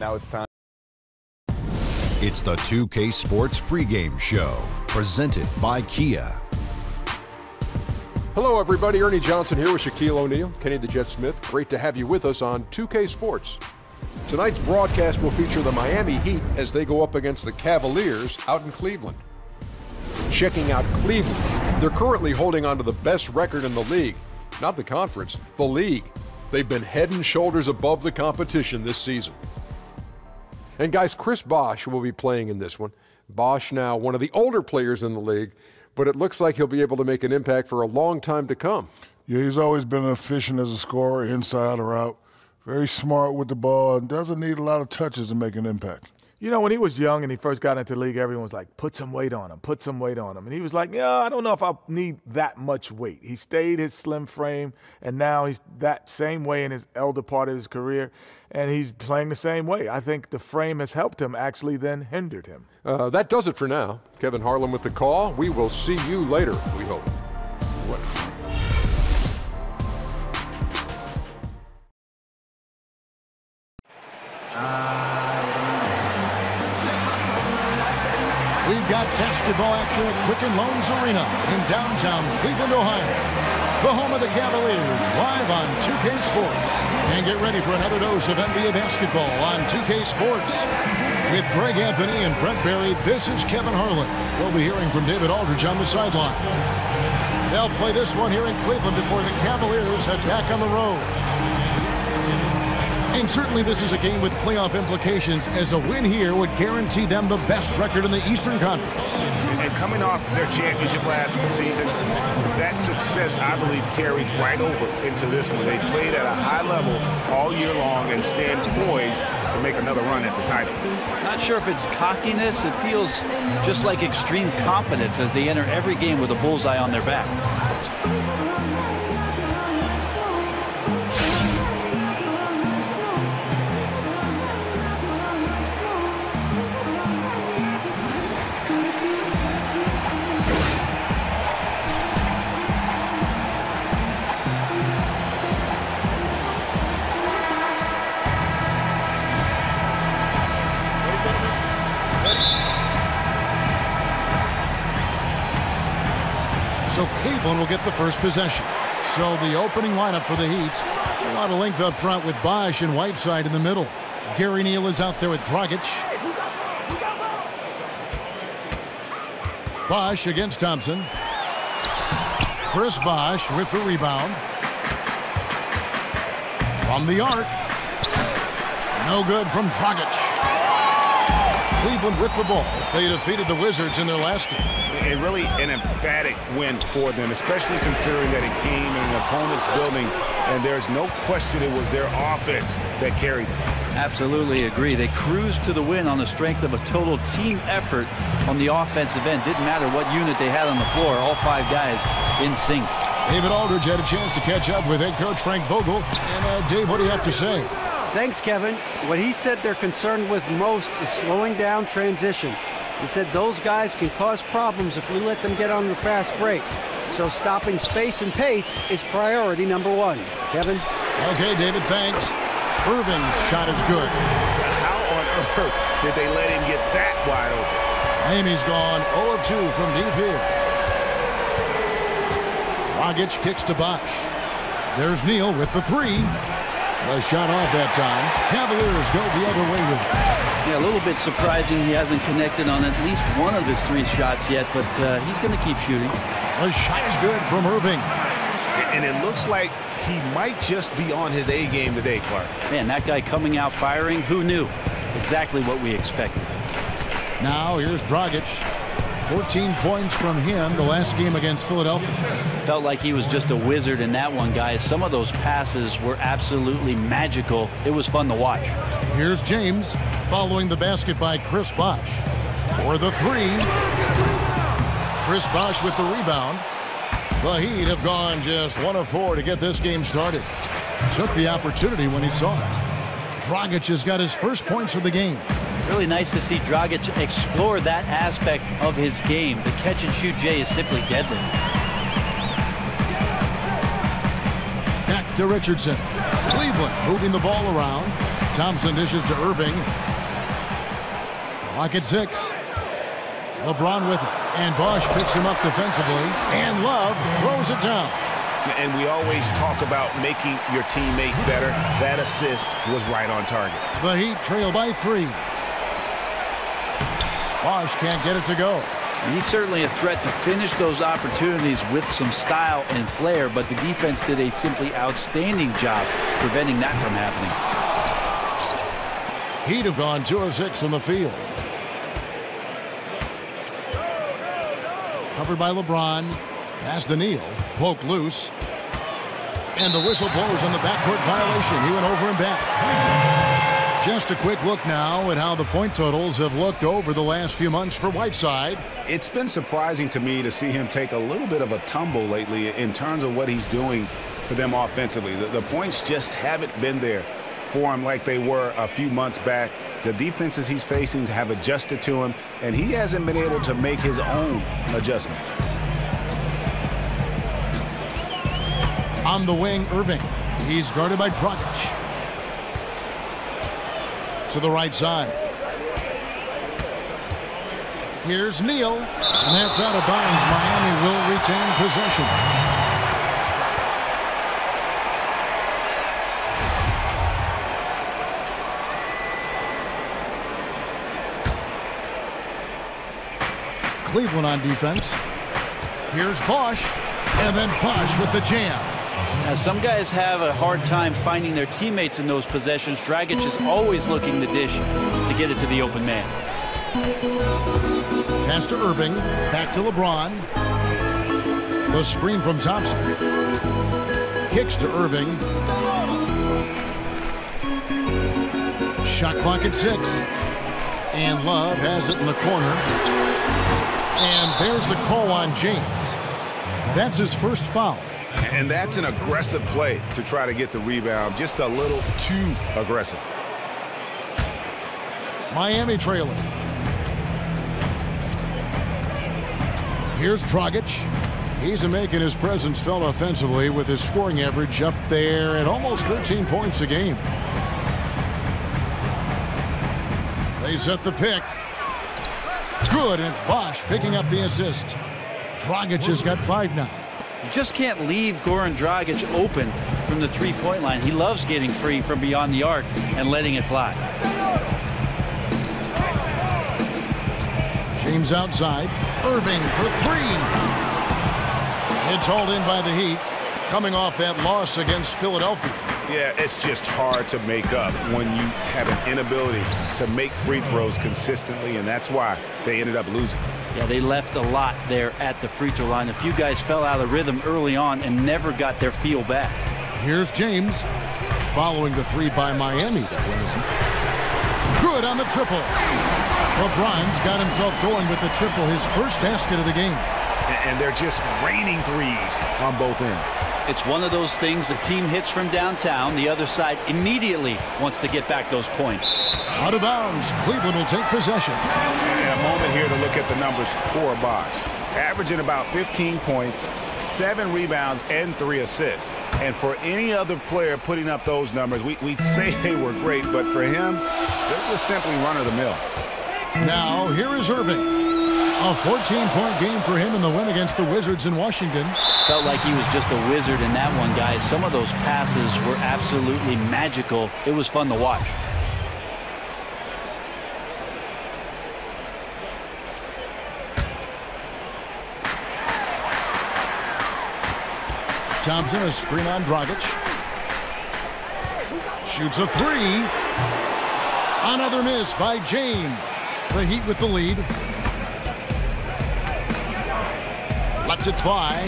now it's time. It's the 2K Sports pregame show, presented by Kia. Hello, everybody. Ernie Johnson here with Shaquille O'Neal, Kenny the Jet Smith. Great to have you with us on 2K Sports. Tonight's broadcast will feature the Miami Heat as they go up against the Cavaliers out in Cleveland. Checking out Cleveland, they're currently holding on to the best record in the league. Not the conference, the league. They've been head and shoulders above the competition this season. And guys, Chris Bosh will be playing in this one. Bosh now one of the older players in the league, but it looks like he'll be able to make an impact for a long time to come. Yeah, he's always been efficient as a scorer, inside or out. Very smart with the ball and doesn't need a lot of touches to make an impact. You know, when he was young and he first got into the league, everyone was like, put some weight on him, put some weight on him. And he was like, yeah, I don't know if I need that much weight. He stayed his slim frame, and now he's that same way in his elder part of his career, and he's playing the same way. I think the frame has helped him, actually then hindered him. That does it for now. Kevin Harlan with the call. We will see you later, we hope. We've got basketball action at Quicken Loans Arena in downtown Cleveland, Ohio. The home of the Cavaliers, live on 2K Sports. And get ready for another dose of NBA basketball on 2K Sports. With Greg Anthony and Brent Barry, this is Kevin Harlan. We'll be hearing from David Aldridge on the sideline. They'll play this one here in Cleveland before the Cavaliers head back on the road. And certainly this is a game with playoff implications, as a win here would guarantee them the best record in the Eastern Conference. And coming off their championship last season, that success, I believe, carried right over into this one. They played at a high level all year long and stand poised to make another run at the title. Not sure if it's cockiness. It feels just like extreme confidence as they enter every game with a bullseye on their back. So Cleveland will get the first possession. So the opening lineup for the Heat. A lot of length up front with Bosh and Whiteside in the middle. Gary Neal is out there with Dragic. Bosh against Thompson. Chris Bosh with the rebound. From the arc. No good from Dragic. Cleveland with the ball. They defeated the Wizards in their last game. And really an emphatic win for them, especially considering that it came in an opponent's building, and there's no question it was their offense that carried them. Absolutely agree. They cruised to the win on the strength of a total team effort on the offensive end. Didn't matter what unit they had on the floor. All five guys in sync. David Aldridge had a chance to catch up with head coach Frank Vogel. And Dave, what do you have to say? Thanks, Kevin. What he said they're concerned with most is slowing down transition. He said those guys can cause problems if we let them get on the fast break. So stopping space and pace is priority number one. Kevin? Okay, David, thanks. Irving's shot is good. How on earth did they let him get that wide open? Amy's gone 0 of 2 from deep here. Dragic kicks to Bosh. There's Neal with the three. A shot off that time. Cavaliers go the other way with it. Yeah, a little bit surprising he hasn't connected on at least one of his 3 shots yet, but he's going to keep shooting. The shot's good from Irving. And it looks like he might just be on his A game today, Clark. Man, that guy coming out firing, who knew? Exactly what we expected. Now here's Dragic. 14 points from him the last game against Philadelphia. Felt like he was just a wizard in that one, guys. Some of those passes were absolutely magical. It was fun to watch. Here's James following the basket by Chris Bosh. For the three. Chris Bosh with the rebound. The Heat have gone just 1 of 4 to get this game started. Took the opportunity when he saw it. Dragic has got his first points of the game. Really nice to see Dragic explore that aspect of his game. The catch-and-shoot J is simply deadly. Back to Richardson. Cleveland moving the ball around. Thompson dishes to Irving. Clock at 6. LeBron with it. And Bosch picks him up defensively. And Love throws it down. And we always talk about making your teammate better. That assist was right on target. The Heat trail by 3. Bosch can't get it to go. He's certainly a threat to finish those opportunities with some style and flair, but the defense did a simply outstanding job preventing that from happening. Heat have gone 2 of 6 from the field. Covered by LeBron. Pass to Neal. Poked loose. And the whistle blows on the backcourt violation. He went over and back. Just a quick look now at how the point totals have looked over the last few months for Whiteside. It's been surprising to me to see him take a little bit of a tumble lately in terms of what he's doing for them offensively. The points just haven't been there for him like they were a few months back. The defenses he's facing have adjusted to him, and he hasn't been able to make his own adjustments. On the wing, Irving. He's guarded by Dragic. To the right side. Here's Neal. And that's out of bounds. Miami will retain possession. Cleveland on defense. Here's Bosch. And then Bosch with the jam. Now, some guys have a hard time finding their teammates in those possessions. Dragic is always looking to dish to get it to the open man. Pass to Irving. Back to LeBron. The screen from Thompson. Kicks to Irving. Shot clock at 6. And Love has it in the corner. And there's the call on James. That's his first foul. And that's an aggressive play to try to get the rebound. Just a little too aggressive. Miami trailing. Here's Dragic. He's making his presence felt offensively with his scoring average up there at almost 13 points a game. They set the pick. Good, and it's Bosch picking up the assist. Dragic has got 5 now. You just can't leave Goran Dragic open from the three-point line. He loves getting free from beyond the arc and letting it fly. James outside. Irving for 3. It's hauled in by the Heat, coming off that loss against Philadelphia. Yeah, it's just hard to make up when you have an inability to make free throws consistently, and that's why they ended up losing. Yeah, they left a lot there at the free throw line. A few guys fell out of rhythm early on and never got their feel back. Here's James following the 3 by Miami that went in. Good on the triple. LeBron's got himself going with the triple, his first basket of the game. And they're just raining threes on both ends. It's one of those things, the team hits from downtown. The other side immediately wants to get back those points. Out of bounds. Cleveland will take possession. And a moment here to look at the numbers for Bosch. Averaging about 15 points, 7 rebounds, and 3 assists. And for any other player putting up those numbers, we'd say they were great, but for him, they're just simply run-of-the-mill. Now, here is Irving. A 14-point game for him in the win against the Wizards in Washington. Felt like he was just a wizard in that one, guys. Some of those passes were absolutely magical. It was fun to watch. Thompson, a screen on Dragic. Shoots a 3. Another miss by James. The Heat with the lead. Lets it fly.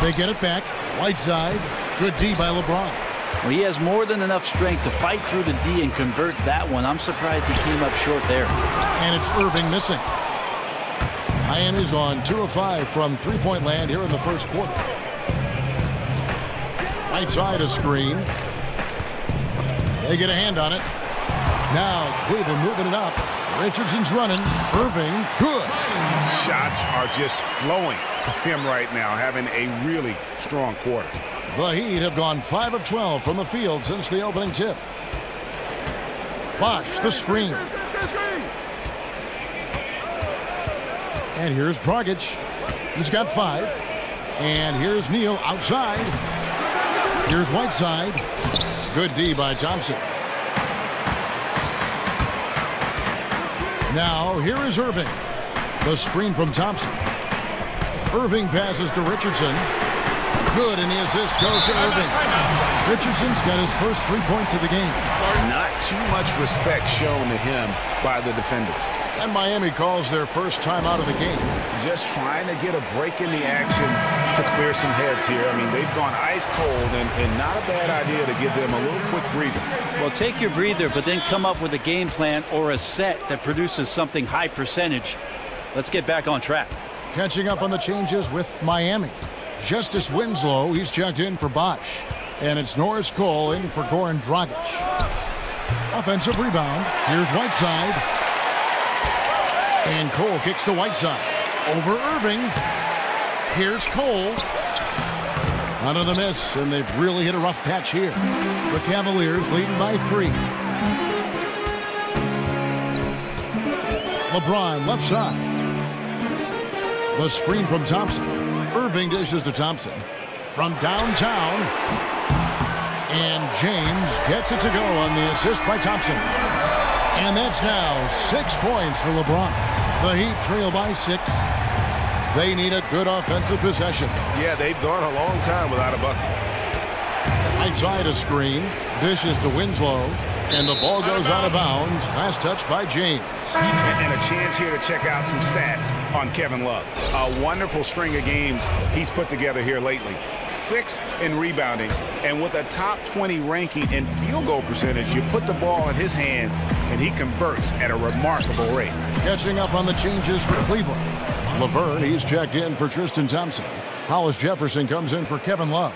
They get it back. Whiteside. Good D by LeBron. Well, he has more than enough strength to fight through the D and convert that one. I'm surprised he came up short there. And it's Irving missing. Miami's gone 2 of 5 from three-point land here in the first quarter. Right side a screen. They get a hand on it. Now Cleveland moving it up. Richardson's running. Irving, good. Shots are just flowing for him right now, having a really strong quarter. The Heat have gone 5 of 12 from the field since the opening tip. Bosch, the screen. And here's Dragic. He's got 5. And here's Neal outside. Here's Whiteside. Good D by Thompson. Now here is Irving. The screen from Thompson. Irving passes to Richardson. Good, and the assist goes to Irving. Richardson's got his first 3 points of the game. Not too much respect shown to him by the defenders. And Miami calls their first time out of the game. Just trying to get a break in the action to clear some heads here. I mean, they've gone ice cold, and not a bad idea to give them a little quick breather. Well, take your breather, but then come up with a game plan or a set that produces something high percentage. Let's get back on track. Catching up on the changes with Miami. Justice Winslow, he's checked in for Bosch. And it's Norris Cole in for Goran Dragic. Offensive rebound. Here's Whiteside. And Cole kicks to Whiteside. Over Irving. Here's Cole. Under the miss, and they've really hit a rough patch here. The Cavaliers leading by 3. LeBron left side. The screen from Thompson. Irving dishes to Thompson. From downtown. And James gets it to go on the assist by Thompson. And that's now 6 points for LeBron. The Heat trail by 6. They need a good offensive possession. Yeah, they've gone a long time without a bucket. Outside a screen. Dishes to Winslow. And the ball goes out of bounds. Last touch by James. And a chance here to check out some stats on Kevin Love. A wonderful string of games he's put together here lately. 6th in rebounding, and with a top 20 ranking in field goal percentage, you put the ball in his hands, and he converts at a remarkable rate. Catching up on the changes for Cleveland. Laverne, he's checked in for Tristan Thompson. Hollis Jefferson comes in for Kevin Love.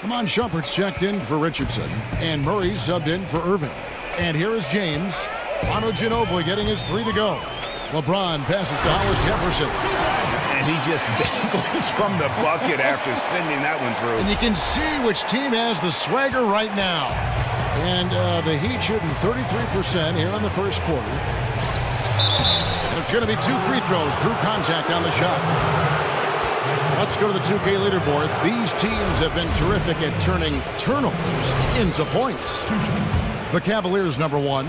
Amon Shumpert's checked in for Richardson. And Murray's subbed in for Irving. And here is James. Manu Ginobili getting his 3 to go. LeBron passes to Hollis Jefferson. And he just dangles from the bucket after sending that one through. And you can see which team has the swagger right now. And the Heat shooting 33% here in the first quarter. And it's going to be 2 free throws. Drew contact on the shot. Let's go to the 2K leaderboard. These teams have been terrific at turning turnovers into points. The Cavaliers number 1.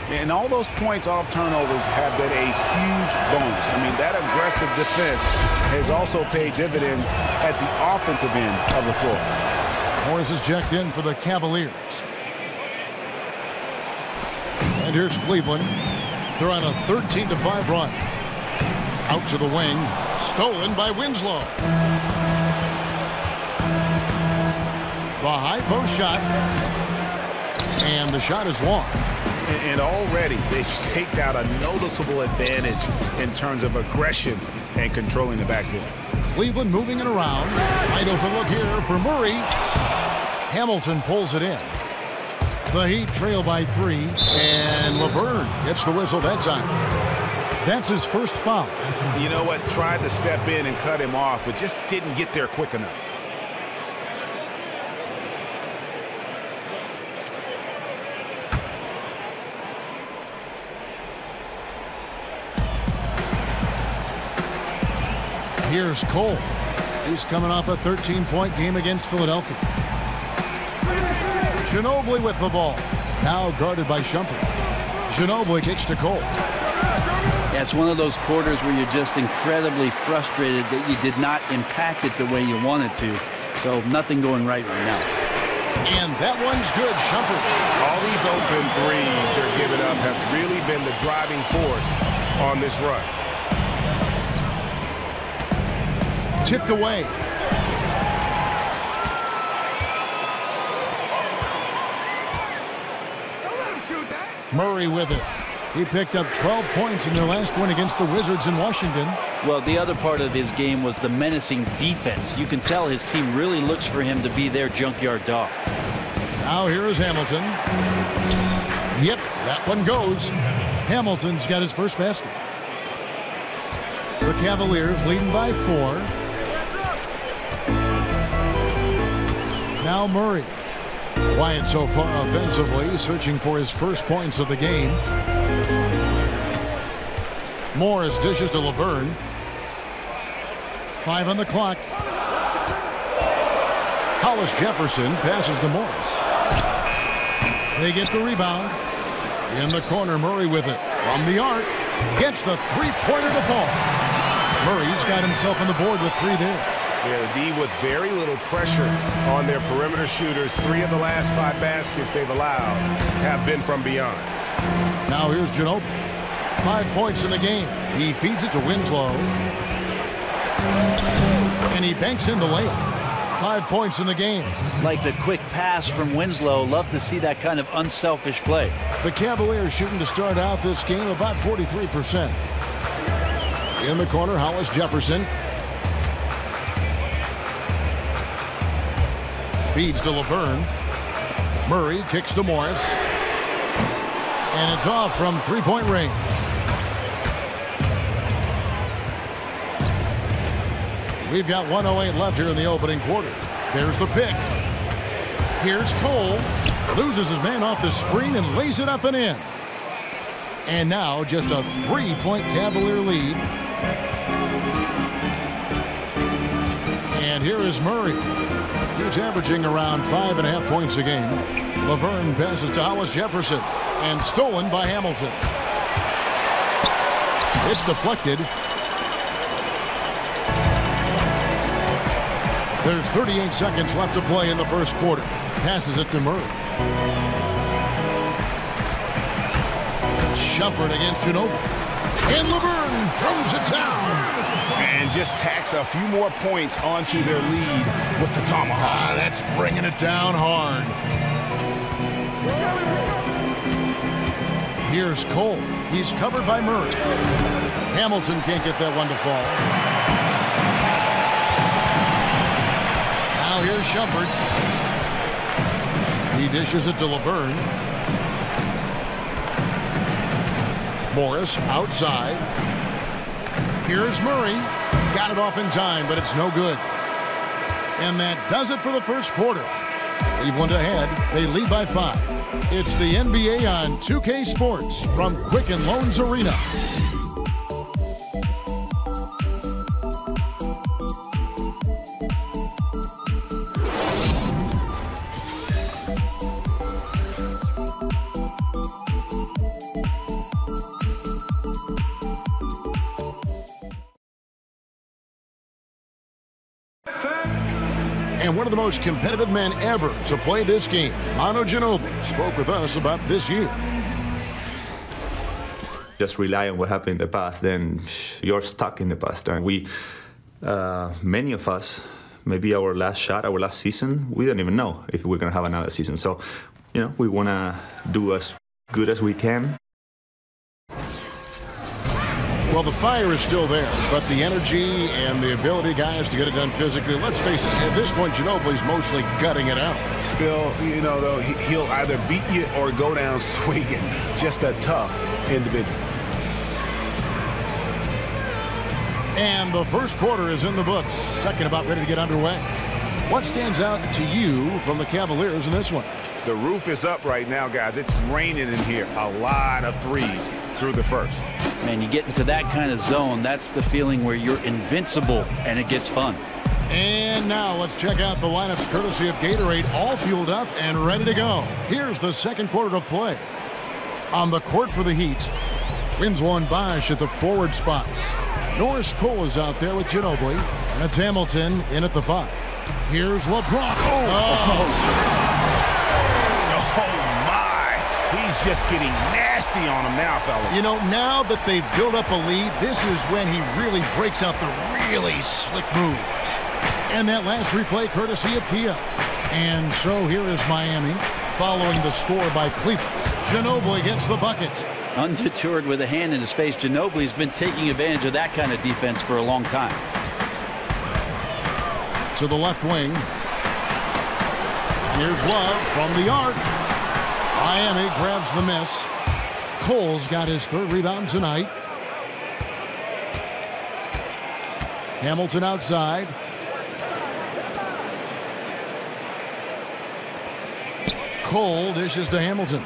And all those points off turnovers have been a huge bonus. I mean, that aggressive defense has also paid dividends at the offensive end of the floor. Morris is checked in for the Cavaliers. And here's Cleveland. They're on a 13-5 run. Out to the wing. Stolen by Winslow. The high post shot. And the shot is long. And already they've staked out a noticeable advantage in terms of aggression and controlling the backboard. Cleveland moving it around. Wide open look here for Murray. Hamilton pulls it in. The Heat trail by 3. And Laverne gets the whistle that time. That's his first foul. You know what? Tried to step in and cut him off, but just didn't get there quick enough. Here's Cole. He's coming off a 13-point game against Philadelphia. Ginobili with the ball. Now guarded by Shumpert. Ginobili kicks to Cole. Yeah, it's one of those quarters where you're just incredibly frustrated that you did not impact it the way you wanted to. So nothing going right now. And that one's good, Shumpert. All these open threes they're giving up have really been the driving force on this run. Tipped away. Murray with it. He picked up 12 points in their last win against the Wizards in Washington. Well, the other part of his game was the menacing defense. You can tell his team really looks for him to be their junkyard dog. Now here is Hamilton. Yep, that one goes. Hamilton's got his first basket. The Cavaliers leading by 4. Now Murray. Quiet so far offensively, searching for his first points of the game. Morris dishes to Laverne. 5 on the clock. Hollis Jefferson passes to Morris. They get the rebound. In the corner, Murray with it. From the arc, gets the three-pointer to fall. Murray's got himself on the board with 3 there. Yeah, the D with very little pressure on their perimeter shooters. 3 of the last 5 baskets they've allowed have been from beyond. Now here's Ginobili. 5 points in the game. He feeds it to Winslow. And he banks in the layup. 5 points in the game. Like the quick pass from Winslow. Love to see that kind of unselfish play. The Cavaliers shooting to start out this game about 43%. In the corner, Hollis Jefferson. Feeds to Laverne. Murray kicks to Morris. And it's off from three-point range. We've got 1:08 left here in the opening quarter. There's the pick. Here's Cole. Loses his man off the screen and lays it up and in. And now just a 3-point Cavalier lead. And here is Murray. He's averaging around 5.5 points a game. Laverne passes to Hollis Jefferson. And stolen by Hamilton. It's deflected. There's 38 seconds left to play in the first quarter. Passes it to Murray. Shumpert against Ginobili. And Laverne throws it down. And just tacks a few more points onto their lead with the tomahawk. That's bringing it down hard. Here's Cole. He's covered by Murray. Hamilton can't get that one to fall. Now here's Shumpert. He dishes it to Laverne. Morris outside. Here's Murray. Got it off in time, but it's no good. And that does it for the first quarter. Cleveland ahead. They lead by 5. It's the NBA on 2K Sports from Quicken Loans Arena. And one of the most competitive men ever to play this game, Manu Ginobili, spoke with us about this year. Just rely on what happened in the past, then you're stuck in the past. And we, many of us, maybe our last shot, our last season, we don't even know if we're going to have another season. So, you know, we want to do as good as we can. Well, the fire is still there, but the energy and the ability, guys, to get it done physically, let's face it, at this point, Ginobili's mostly gutting it out. Still, you know, though, he'll either beat you or go down swinging. Just a tough individual. And the first quarter is in the books. Second about ready to get underway. What stands out to you from the Cavaliers in this one? The roof is up right now, guys. It's raining in here. A lot of threes through the first. Man, you get into that kind of zone, that's the feeling where you're invincible and it gets fun. And now let's check out the lineups courtesy of Gatorade, all fueled up and ready to go. Here's the second quarter of play. On the court for the Heat, Winslow and Bosch at the forward spots. Norris Cole is out there with Ginobili, and it's Hamilton in at the 5. Here's LeBron. He's just getting nasty on him now, fellas. You know, now that they've built up a lead, this is when he really breaks out the really slick moves. And that last replay courtesy of Kia. And so here is Miami following the score by Cleveland. Ginobili gets the bucket. Undeterred with a hand in his face, Ginobili's been taking advantage of that kind of defense for a long time. To the left wing. Here's Love from the arc. Miami grabs the miss. Cole's got his 3rd rebound tonight. Hamilton outside. Cole dishes to Hamilton.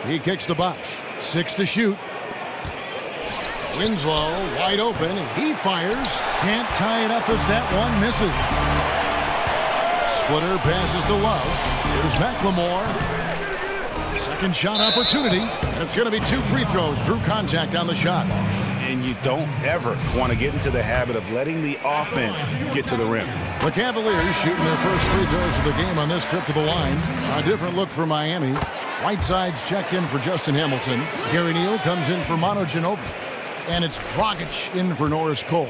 He kicks to Bosch. 6 to shoot. Winslow wide open. He fires. Can't tie it up as that one misses. Splitter passes to Love. Here's McLemore. Second shot opportunity. And it's going to be 2 free throws. Drew contact on the shot. And you don't ever want to get into the habit of letting the offense get to the rim. The Cavaliers shooting their first free throws of the game on this trip to the line. A different look for Miami. Whiteside's checked in for Justin Hamilton. Gary Neal comes in for Manu Ginobili. And it's Dragic in for Norris Cole.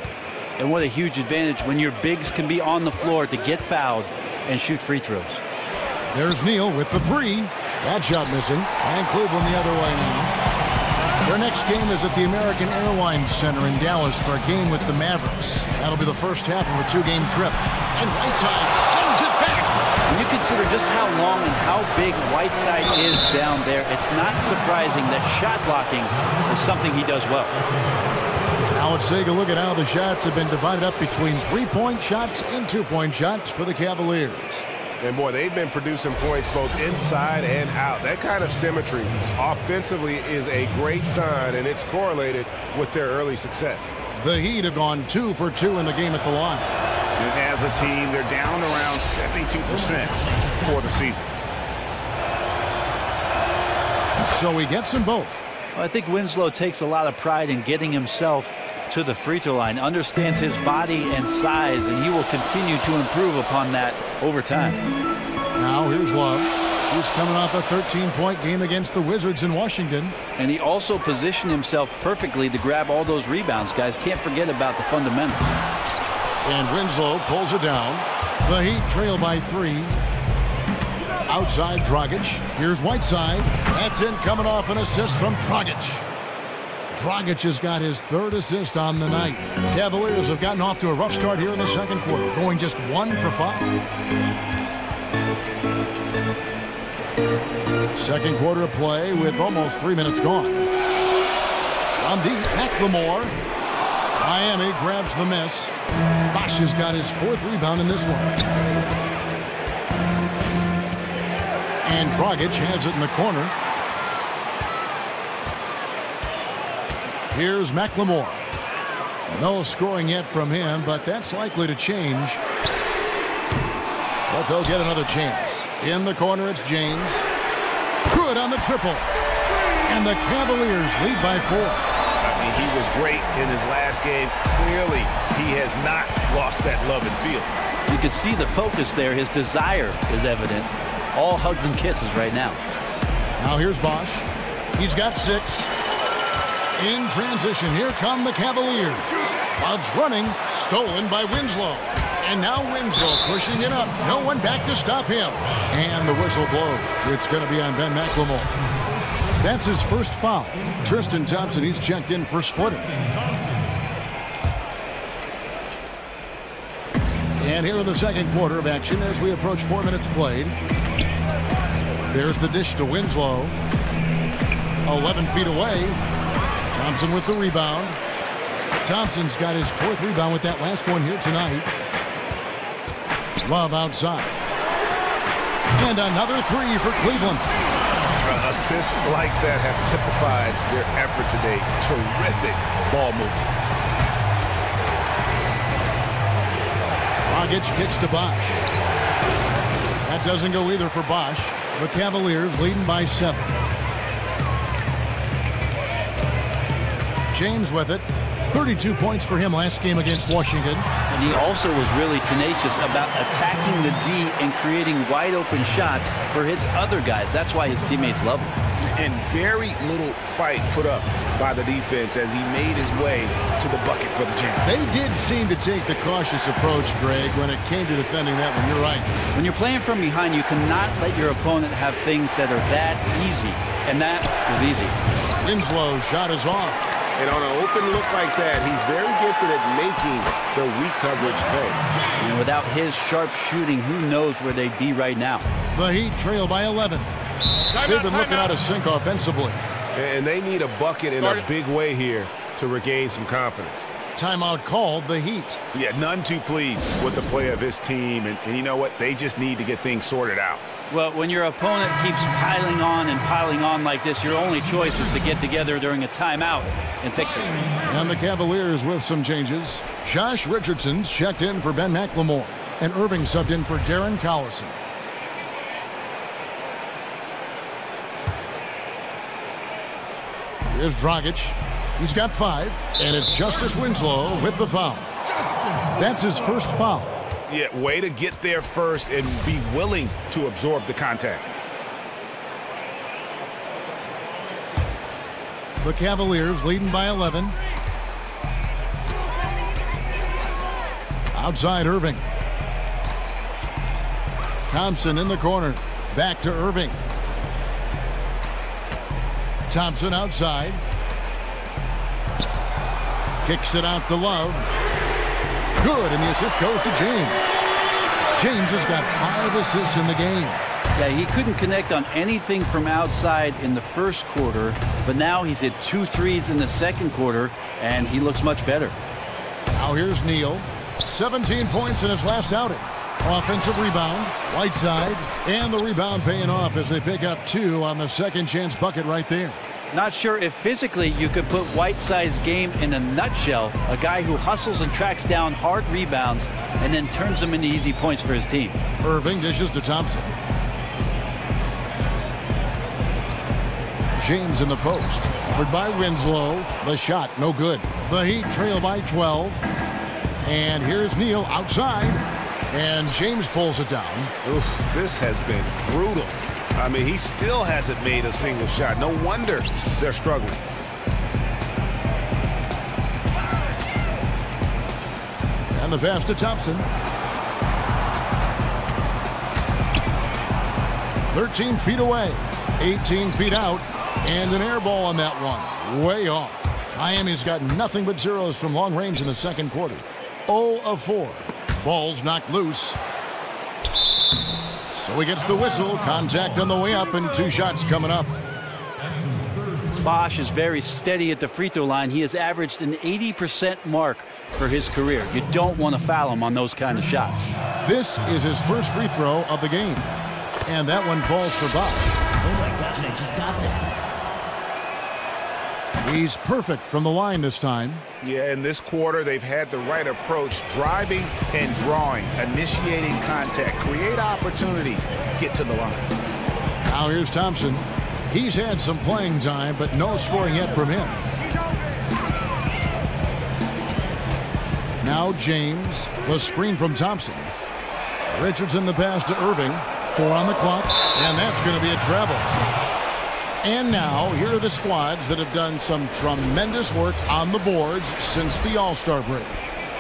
And what a huge advantage when your bigs can be on the floor to get fouled and shoot free throws. There's Neal with the 3. That shot missing. And Cleveland the other way now. Their next game is at the American Airlines Center in Dallas for a game with the Mavericks. That'll be the first half of a 2-game trip. And Whiteside sends it back. When you consider just how long and how big Whiteside is down there, it's not surprising that shot blocking is something he does well. Now let's take a look at how the shots have been divided up between 3-point shots and 2-point shots for the Cavaliers. And boy, they've been producing points both inside and out. That kind of symmetry offensively is a great sign, and it's correlated with their early success. The Heat have gone 2 for 2 in the game at the line. And as a team, they're down around 72% for the season. So he gets them both. Well, I think Winslow takes a lot of pride in getting himself to the free throw line, understands his body and size, and he will continue to improve upon that over time. Now here's Love. He's coming off a 13-point game against the Wizards in Washington. And he also positioned himself perfectly to grab all those rebounds. Guys, can't forget about the fundamentals. And Winslow pulls it down. The Heat trail by 3. Outside Dragic. Here's Whiteside. That's in, coming off an assist from Dragic. Dragic has got his 3rd assist on the night. Cavaliers have gotten off to a rough start here in the second quarter, going just 1 for 5. Second quarter of play with almost 3 minutes gone. On deep, McLemore. Miami grabs the miss. Bosch has got his 4th rebound in this one. And Dragic has it in the corner. Here's McLemore. No scoring yet from him, but that's likely to change. But they'll get another chance. In the corner, it's James. Good on the triple. And the Cavaliers lead by 4. I mean, he was great in his last game. Clearly, he has not lost that love and feel. You can see the focus there. His desire is evident. All hugs and kisses right now. Now here's Bosch. He's got 6. In transition, here come the Cavaliers. Love's running, stolen by Winslow. And now Winslow pushing it up. No one back to stop him. And the whistle blows. It's going to be on Ben McLemore. That's his first foul. Tristan Thompson, he's checked in for Splitter. And here in the second quarter of action as we approach 4 minutes played. There's the dish to Winslow. 11 feet away. Thompson with the rebound. Thompson's got his 4th rebound with that last one here tonight. Love outside. And another 3 for Cleveland. Assists like that have typified their effort today. Terrific ball movement. Dragic kicks to Bosch. That doesn't go either for Bosch. The Cavaliers leading by 7. James with it. 32 points for him last game against Washington. And he also was really tenacious about attacking the D and creating wide open shots for his other guys. That's why his teammates love him. And very little fight put up by the defense as he made his way to the bucket for the jam. They did seem to take the cautious approach, Greg, when it came to defending that one. You're right. When you're playing from behind, you cannot let your opponent have things that are that easy. And that was easy. Winslow's shot is off. And on an open look like that, he's very gifted at making the weak coverage pay. And without his sharp shooting, who knows where they'd be right now. The Heat trail by 11. They've been looking out of sync offensively. And they need a bucket in a big way here to regain some confidence. Timeout called the Heat. Yeah, none too pleased with the play of his team. And you know what? They just need to get things sorted out. Well, when your opponent keeps piling on like this, your only choice is to get together during a timeout and fix it. And the Cavaliers with some changes. Josh Richardson's checked in for Ben McLemore, and Irving subbed in for Darren Collison. Here's Dragic. He's got 5, and it's Justice Winslow with the foul. That's his first foul. Yeah, way to get there first and be willing to absorb the contact. The Cavaliers leading by 11. Outside Irving. Thompson in the corner. Back to Irving. Thompson outside. Kicks it out to Love. Good, and the assist goes to James. James has got 5 assists in the game. Yeah, he couldn't connect on anything from outside in the first quarter, but now he's hit 2 threes in the second quarter, and he looks much better. Now here's Neal. 17 points in his last outing. Offensive rebound, Whiteside, and the rebound paying off as they pick up 2 on the second chance bucket right there. Not sure if physically you could put Whiteside's game in a nutshell. A guy who hustles and tracks down hard rebounds and then turns them into easy points for his team. Irving dishes to Thompson. James in the post. Covered by Winslow. The shot, no good. The Heat trail by 12. And here's Neal outside. And James pulls it down. Oof, this has been brutal. I mean, he still hasn't made a single shot. No wonder they're struggling. And the pass to Thompson. 13 feet away. 18 feet out. And an air ball on that one. Way off. Miami's got nothing but zeros from long range in the second quarter. 0 of 4. Ball's knocked loose. So he gets the whistle. Contact on the way up, and 2 shots coming up. Bosh is very steady at the free throw line. He has averaged an 80% mark for his career. You don't want to foul him on those kind of shots. This is his first free throw of the game. And that one falls for Bosh. Oh my gosh, I just got that. He's perfect from the line this time. Yeah, in this quarter, they've had the right approach. Driving and drawing, initiating contact, create opportunities, get to the line. Now here's Thompson. He's had some playing time, but no scoring yet from him. Now James, the screen from Thompson. Richardson the pass to Irving. 4 on the clock, and that's going to be a travel. And now, here are the squads that have done some tremendous work on the boards since the All-Star break.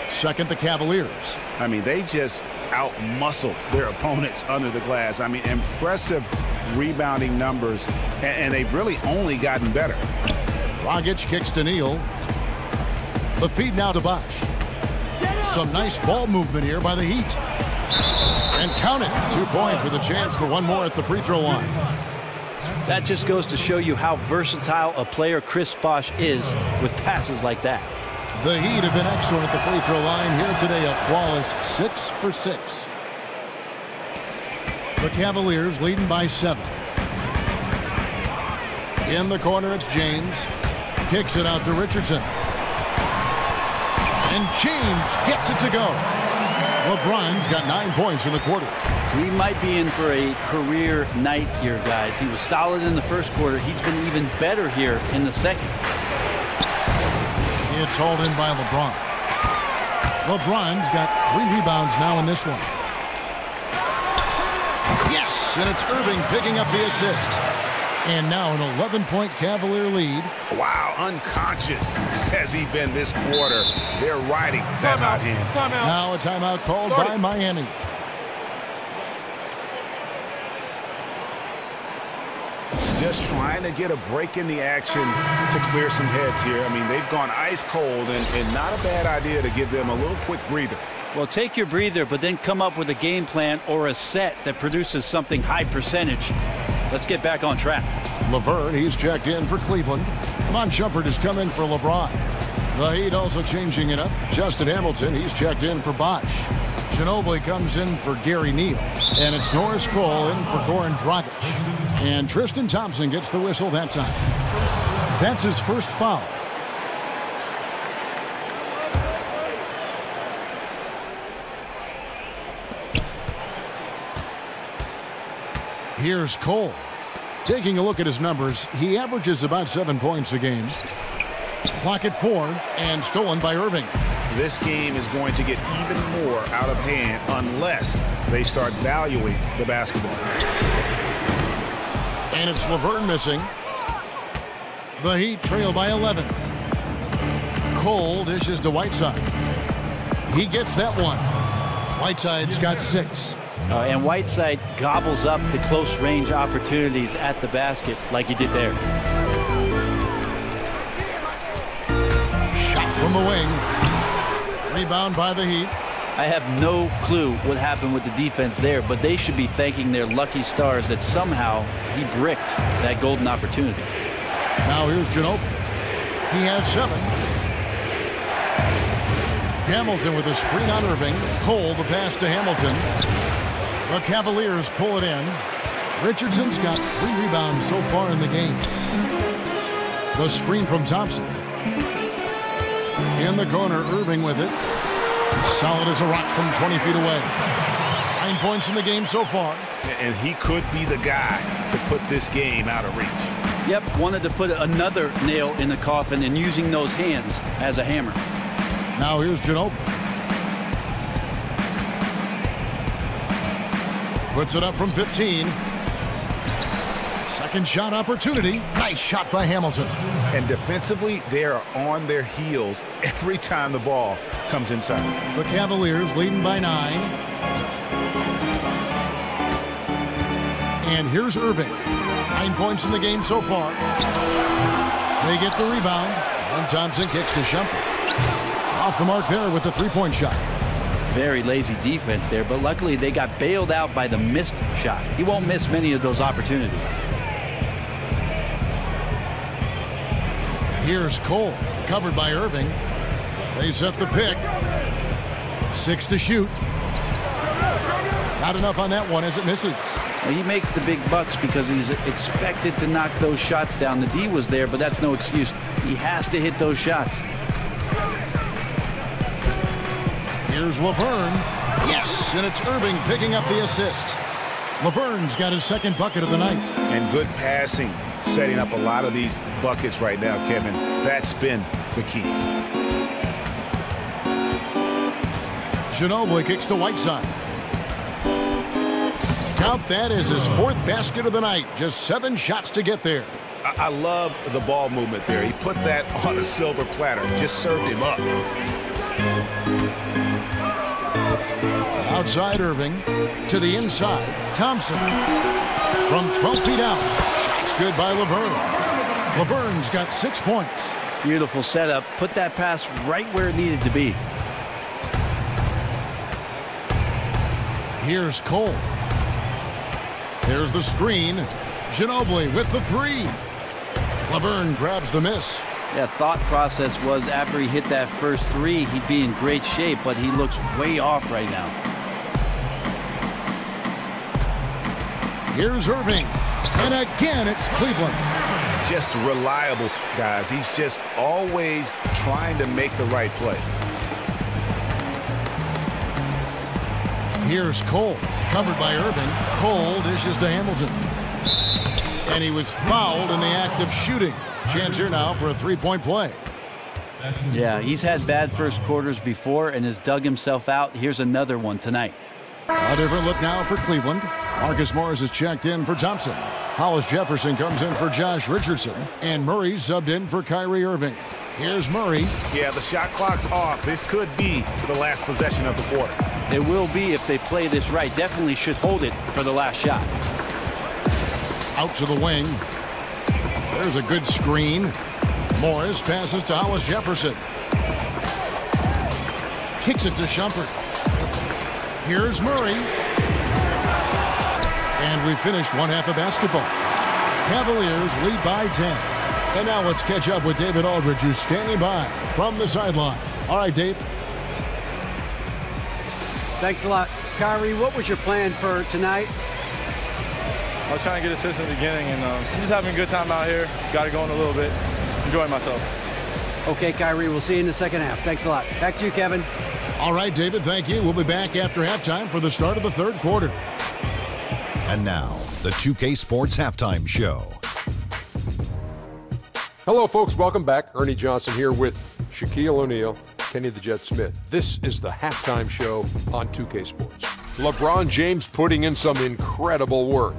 Second, the Cavaliers. I mean, they just out-muscled their opponents under the glass. I mean, impressive rebounding numbers, and they've really only gotten better. Dragic kicks to Neal. The feed now to Bosh. Some nice ball movement here by the Heat. And count it. 2 points with a chance for one more at the free throw line. That just goes to show you how versatile a player Chris Bosh is with passes like that. The Heat have been excellent at the free throw line here today, a flawless 6 for 6. The Cavaliers leading by 7. In the corner, it's James. Kicks it out to Richardson. And James gets it to go. LeBron's got 9 points in the quarter. We might be in for a career night here, guys. He was solid in the first quarter. He's been even better here in the second. It's hauled in by LeBron. LeBron's got 3 rebounds now in this one. Yes, and it's Irving picking up the assist. And now an 11-point Cavalier lead. Wow, unconscious has he been this quarter. They're riding that hot hand. Timeout. Now a timeout called by Miami. Just trying to get a break in the action to clear some heads here. I mean, they've gone ice cold, and not a bad idea to give them a little quick breather. Well, take your breather, but then come up with a game plan or a set that produces something high percentage. Let's get back on track. Laverne, he's checked in for Cleveland. Von Shumpert has come in for LeBron. The Heat also changing it up. Justin Hamilton, he's checked in for Bosch. Ginobili comes in for Gary Neal. And it's Norris Cole in for Goran Dragic. And Tristan Thompson gets the whistle that time. That's his first foul. Here's Cole. Taking a look at his numbers, he averages about 7 points a game. Clock at 4, and stolen by Irving. This game is going to get even more out of hand unless they start valuing the basketball. And it's Laverne missing. The Heat trail by 11. Cole dishes to Whiteside. He gets that one. Whiteside's got 6. And Whiteside gobbles up the close-range opportunities at the basket like he did there. Shot from the wing. Rebound by the Heat. I have no clue what happened with the defense there, but they should be thanking their lucky stars that somehow he bricked that golden opportunity. Now here's Ginobili. He has 7. Hamilton with a screen on Irving. Cole the pass to Hamilton. The Cavaliers pull it in. Richardson's got 3 rebounds so far in the game. The screen from Thompson. In the corner, Irving with it. Solid as a rock from 20 feet away. 9 points in the game so far. And he could be the guy to put this game out of reach. Yep, wanted to put another nail in the coffin and using those hands as a hammer. Now here's Ginobili. Puts it up from 15. Second shot opportunity. Nice shot by Hamilton. And defensively, they are on their heels every time the ball comes inside. The Cavaliers leading by 9. And here's Irving. 9 points in the game so far. They get the rebound. And Thompson kicks to Shumpert. Off the mark there with the 3-point shot. Very lazy defense there, but luckily they got bailed out by the missed shot. He won't miss many of those opportunities. Here's Cole, covered by Irving. They set the pick. 6 to shoot. Not enough on that one as it misses. Well, he makes the big bucks because he's expected to knock those shots down. The D was there, but that's no excuse. He has to hit those shots. Here's Laverne. Yes, and it's Irving picking up the assist. Laverne's got his second bucket of the night. And good passing, setting up a lot of these buckets right now, Kevin. That's been the key. Ginobili kicks to Whiteside. Count that as his 4th basket of the night. Just 7 shots to get there. I love the ball movement there. He put that on a silver platter, just served him up. Outside Irving. To the inside. Thompson. From 12 feet out. Shots good by Laverne. Laverne's got 6 points. Beautiful setup. Put that pass right where it needed to be. Here's Cole. There's the screen. Ginobili with the 3. Laverne grabs the miss. Yeah, thought process was after he hit that first 3, he'd be in great shape, but he looks way off right now. Here's Irving. And again, it's Cleveland. Just reliable, guys. He's just always trying to make the right play. Here's Cole. Covered by Irving. Cole dishes to Hamilton. And he was fouled in the act of shooting. Chance here now for a 3-point play. Yeah, he's had bad first quarters before and has dug himself out. Here's another one tonight. A different look now for Cleveland. Marcus Morris is checked in for Thompson. Hollis Jefferson comes in for Josh Richardson. And Murray subbed in for Kyrie Irving. Here's Murray. Yeah, the shot clock's off. This could be the last possession of the quarter. It will be if they play this right. Definitely should hold it for the last shot. Out to the wing. There's a good screen. Morris passes to Hollis Jefferson. Kicks it to Shumpert. Here's Murray. And we finished one half of basketball. Cavaliers lead by 10. And now let's catch up with David Aldridge, who's standing by from the sideline. All right, Dave. Thanks a lot. Kyrie, what was your plan for tonight? I was trying to get assists in the beginning, and I'm just having a good time out here. Got it going a little bit. Enjoying myself. Okay, Kyrie, we'll see you in the second half. Thanks a lot. Back to you, Kevin. All right, David, thank you. We'll be back after halftime for the start of the third quarter. And now, the 2K Sports Halftime Show. Hello, folks. Welcome back. Ernie Johnson here with Shaquille O'Neal, Kenny the Jet Smith. This is the halftime show on 2K Sports. LeBron James putting in some incredible work.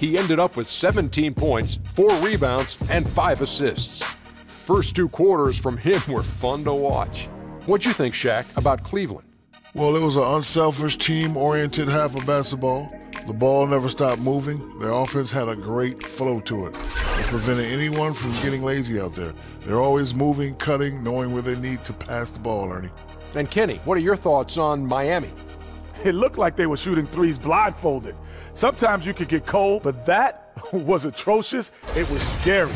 He ended up with 17 points, 4 rebounds, and 5 assists. First 2 quarters from him were fun to watch. What'd you think, Shaq, about Cleveland? Well, it was an unselfish, team-oriented half of basketball. The ball never stopped moving. Their offense had a great flow to it. It prevented anyone from getting lazy out there. They're always moving, cutting, knowing where they need to pass the ball, Ernie. And Kenny, what are your thoughts on Miami? It looked like they were shooting threes blindfolded. Sometimes you could get cold, but that was atrocious. It was scary.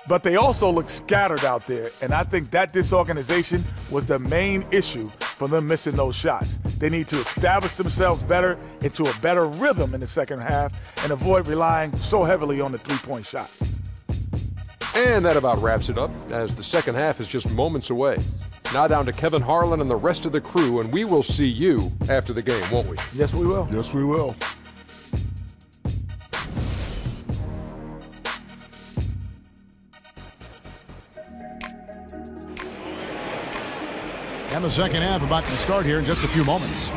But they also looked scattered out there, and I think that disorganization was the main issue for them missing those shots. They need to establish themselves better into a better rhythm in the second half and avoid relying so heavily on the three-point shot. And that about wraps it up, as the second half is just moments away. Now down to Kevin Harlan and the rest of the crew, and we will see you after the game, won't we? Yes, we will. Yes, we will. And the second half about to start here in just a few moments.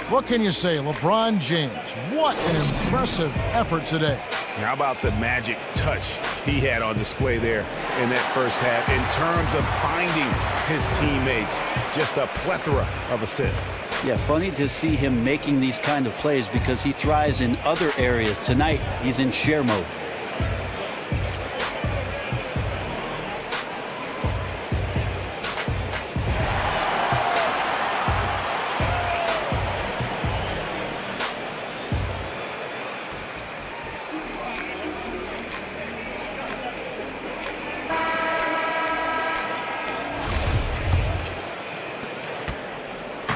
What can you say, LeBron James? What an impressive effort today. How about the magic touch he had on display there in that first half in terms of finding his teammates? Just a plethora of assists. Yeah, funny to see him making these kind of plays because he thrives in other areas. Tonight, he's in share mode.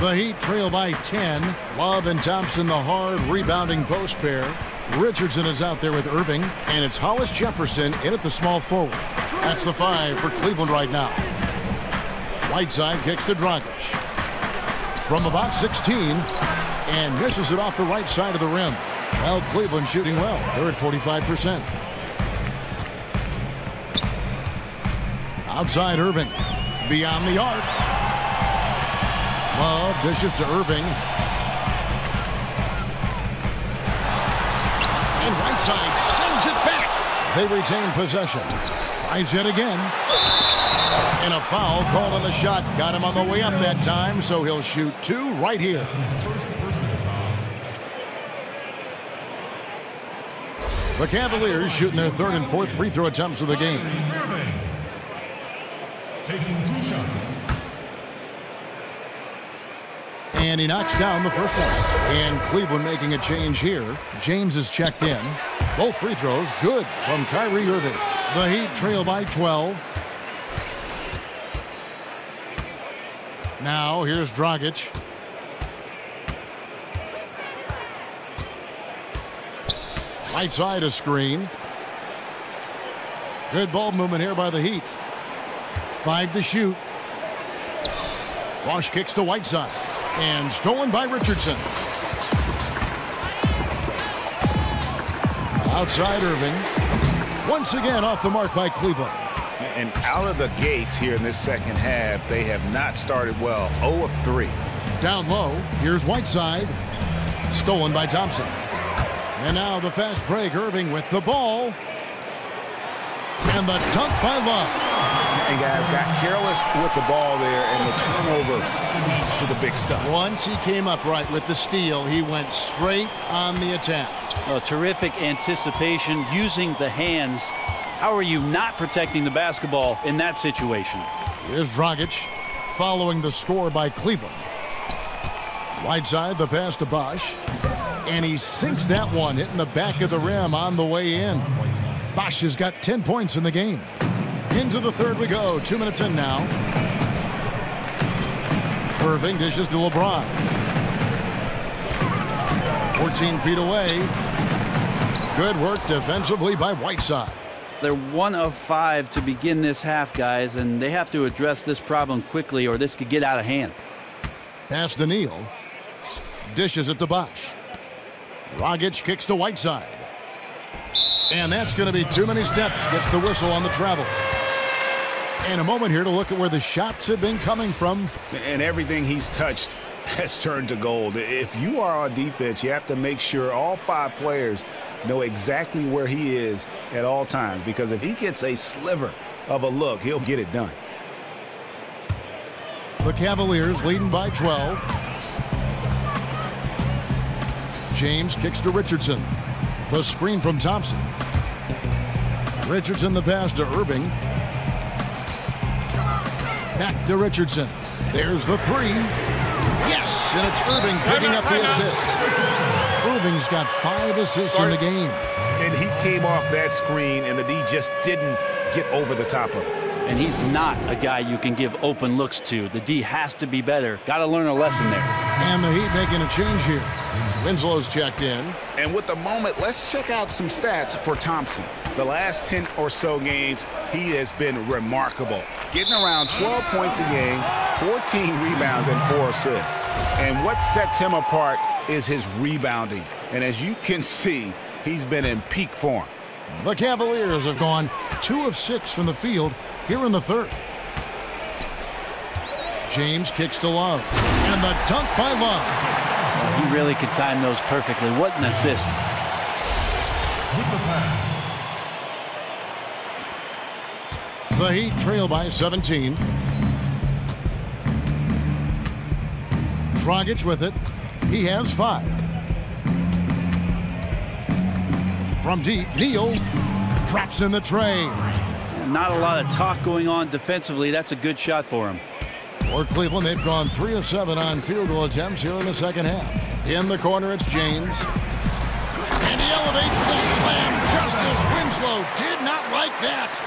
The Heat trail by 10. Love and Thompson, the hard rebounding post pair. Richardson is out there with Irving, and it's Hollis Jefferson in at the small forward. That's the 5 for Cleveland right now. Whiteside kicks to Dragic. From about 16, and misses it off the right side of the rim. Well, Cleveland shooting well. They're at 45%. Outside Irving. Beyond the arc. Love dishes to Irving. And Whiteside sends it back. They retain possession. Tries it again. And a foul called on the shot. Got him on the way up that time, so he'll shoot 2 right here. The Cavaliers shooting their 3rd and 4th free throw attempts of the game. Taking 2 shots. And he knocks down the first one. And Cleveland making a change here. James is checked in. Both free throws good from Kyrie Irving. The Heat trail by 12. Now here's Dragic. Right side a screen. Good ball movement here by the Heat. 5 to shoot. Wash kicks to Whiteside. And stolen by Richardson. Outside Irving. Once again off the mark by Cleveland. And out of the gates here in this second half, they have not started well. 0 of 3. Down low, here's Whiteside. Stolen by Thompson. And now the fast break, Irving with the ball. And the dunk by Love. And guys got careless with the ball there, and the turnover leads to the big stuff. Once he came up right with the steal, he went straight on the attack. Oh, terrific anticipation using the hands. How are you not protecting the basketball in that situation? Here's Dragic following the score by Cleveland. Right side, the pass to Bosh. And he sinks that one, hitting the back of the rim on the way in. Bosh has got 10 points in the game. Into the third we go. 2 minutes in now. Irving dishes to LeBron. 14 feet away. Good work defensively by Whiteside. They're 1 of 5 to begin this half, guys, and they have to address this problem quickly or this could get out of hand. Pass to Neal. Dishes it to Bosh. Dragic kicks to Whiteside. And that's going to be too many steps. Gets the whistle on the travel. And a moment here to look at where the shots have been coming from. And everything he's touched has turned to gold. If you are on defense, you have to make sure all 5 players know exactly where he is at all times, because if he gets a sliver of a look, he'll get it done. The Cavaliers leading by 12. James kicks to Richardson. The screen from Thompson. Richardson the pass to Irving. Back to Richardson. There's the 3. Yes, and it's Irving picking up the assist. Irving's got 5 assists in the game. And he came off that screen, and the D just didn't get over the top of it. And he's not a guy you can give open looks to. The D has to be better. Got to learn a lesson there. And the Heat making a change here. Winslow's checked in. And with the moment, let's check out some stats for Thompson. The last 10 or so games, he has been remarkable. Getting around 12 points a game, 14 rebounds, and 4 assists. And what sets him apart is his rebounding. And as you can see, he's been in peak form. The Cavaliers have gone 2 of 6 from the field here in the third. James kicks to Love. And the dunk by Love. He really could time those perfectly. What an assist. With the pass. The Heat trail by 17. Dragic with it. He has 5. From deep, Neal drops in the tray. Not a lot of talk going on defensively. That's a good shot for him. For Cleveland, they've gone 3 of 7 on field goal attempts here in the second half. In the corner, it's James. And he elevates with a slam. Justice Winslow did not like that.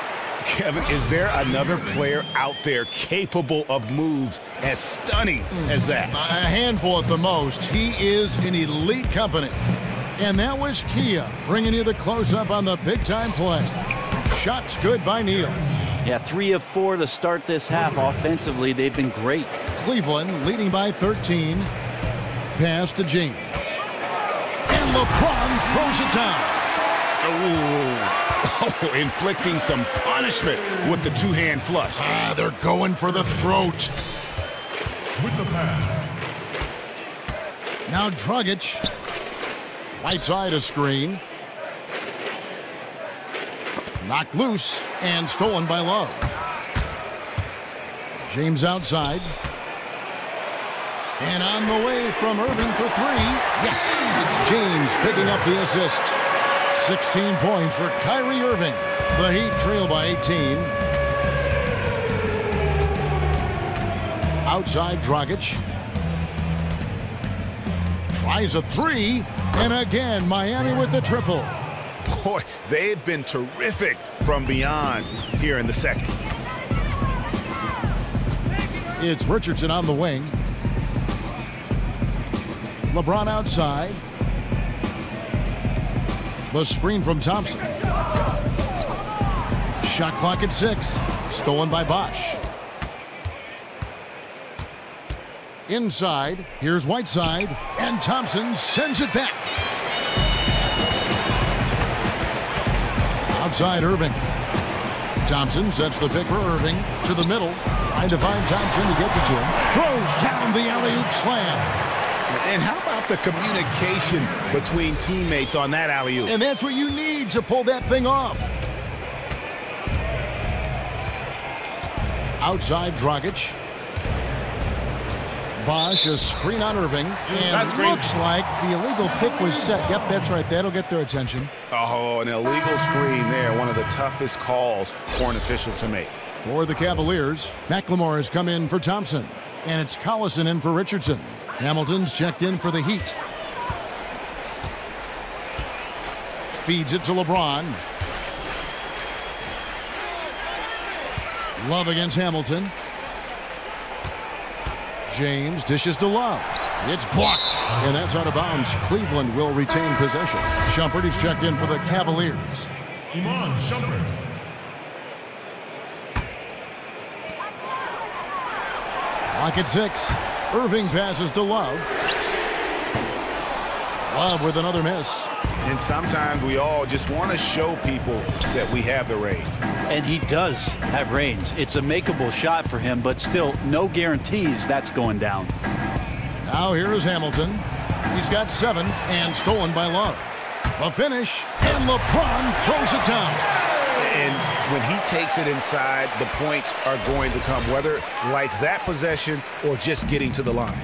Kevin, is there another player out there capable of moves as stunning as that? A handful at the most. He is in elite company. And that was Kia bringing you the close-up on the big-time play. Shots good by Neal. Yeah, 3 of 4 to start this half. Offensively, they've been great. Cleveland leading by 13. Pass to James. And LeBron throws it down. Oh, inflicting some punishment with the 2-hand flush. They're going for the throat. With the pass. Now Dragic. Whiteside a screen. Knocked loose and stolen by Love. James outside. And on the way from Irving for 3. Yes, it's James picking up the assist. 16 points for Kyrie Irving. The Heat trail by 18. Outside Dragic. Tries a 3. And again, Miami with the triple. Boy, they've been terrific from beyond here in the second. It's Richardson on the wing. LeBron outside. The screen from Thompson. Shot clock at 6. Stolen by Bosh. Inside, here's Whiteside, and Thompson sends it back. Outside Irving. Thompson sets the pick for Irving to the middle. Trying to find Thompson. He gets it to him. Throws down the alley-oop slam. And how about the communication between teammates on that alley-oop? And that's what you need to pull that thing off. Outside Dragic. Bosh, a screen on Irving. And looks like the illegal pick was set. Yep, that's right. That'll get their attention. Oh, an illegal screen there. One of the toughest calls for an official to make. For the Cavaliers, McLemore has come in for Thompson. And it's Collison in for Richardson. Hamilton's checked in for the Heat. Feeds it to LeBron. Love against Hamilton. James dishes to Love. It's blocked, and that's out of bounds. Cleveland will retain possession. Shumpert is checked in for the Cavaliers. Iman Shumpert. Lock at 6. Irving passes to Love. Love with another miss. And sometimes we all just want to show people that we have the range. And he does have range. It's a makeable shot for him, but still no guarantees that's going down. Now here is Hamilton. He's got 7 and stolen by Love. A finish, and LeBron throws it down. And when he takes it inside, the points are going to come, whether like that possession or just getting to the line.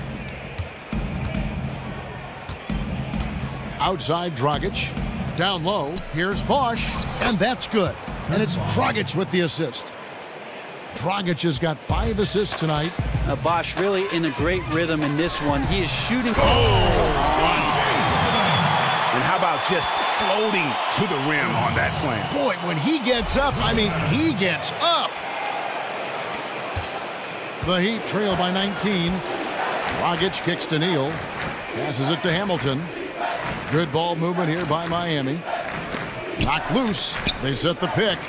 Outside Dragic. Down low, here's Bosch, and that's good. And it's Dragic with the assist. Dragic has got 5 assists tonight. Bosch really in a great rhythm in this one. He is shooting. And how about just floating to the rim on that slam? Boy, when he gets up, I mean, he gets up. The Heat trail by 19. Dragic kicks to Neal. Passes it to Hamilton. Good ball movement here by Miami. Knocked loose. They set the pick.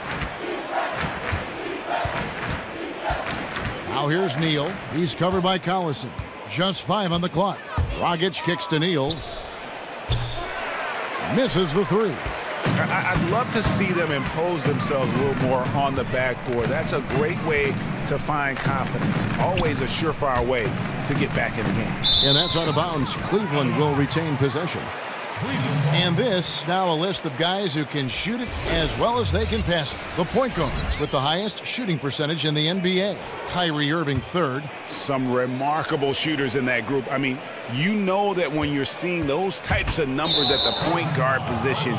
Now here's Neal. He's covered by Collison. Just 5 on the clock. Dragic kicks to Neal. Misses the 3. I'd love to see them impose themselves a little more on the backboard. That's a great way to find confidence. Always a surefire way to get back in the game. And that's out of bounds. Cleveland will retain possession. And this, now a list of guys who can shoot it as well as they can pass it. The point guards with the highest shooting percentage in the NBA. Kyrie Irving 3rd. Some remarkable shooters in that group. I mean, you know that when you're seeing those types of numbers at the point guard position,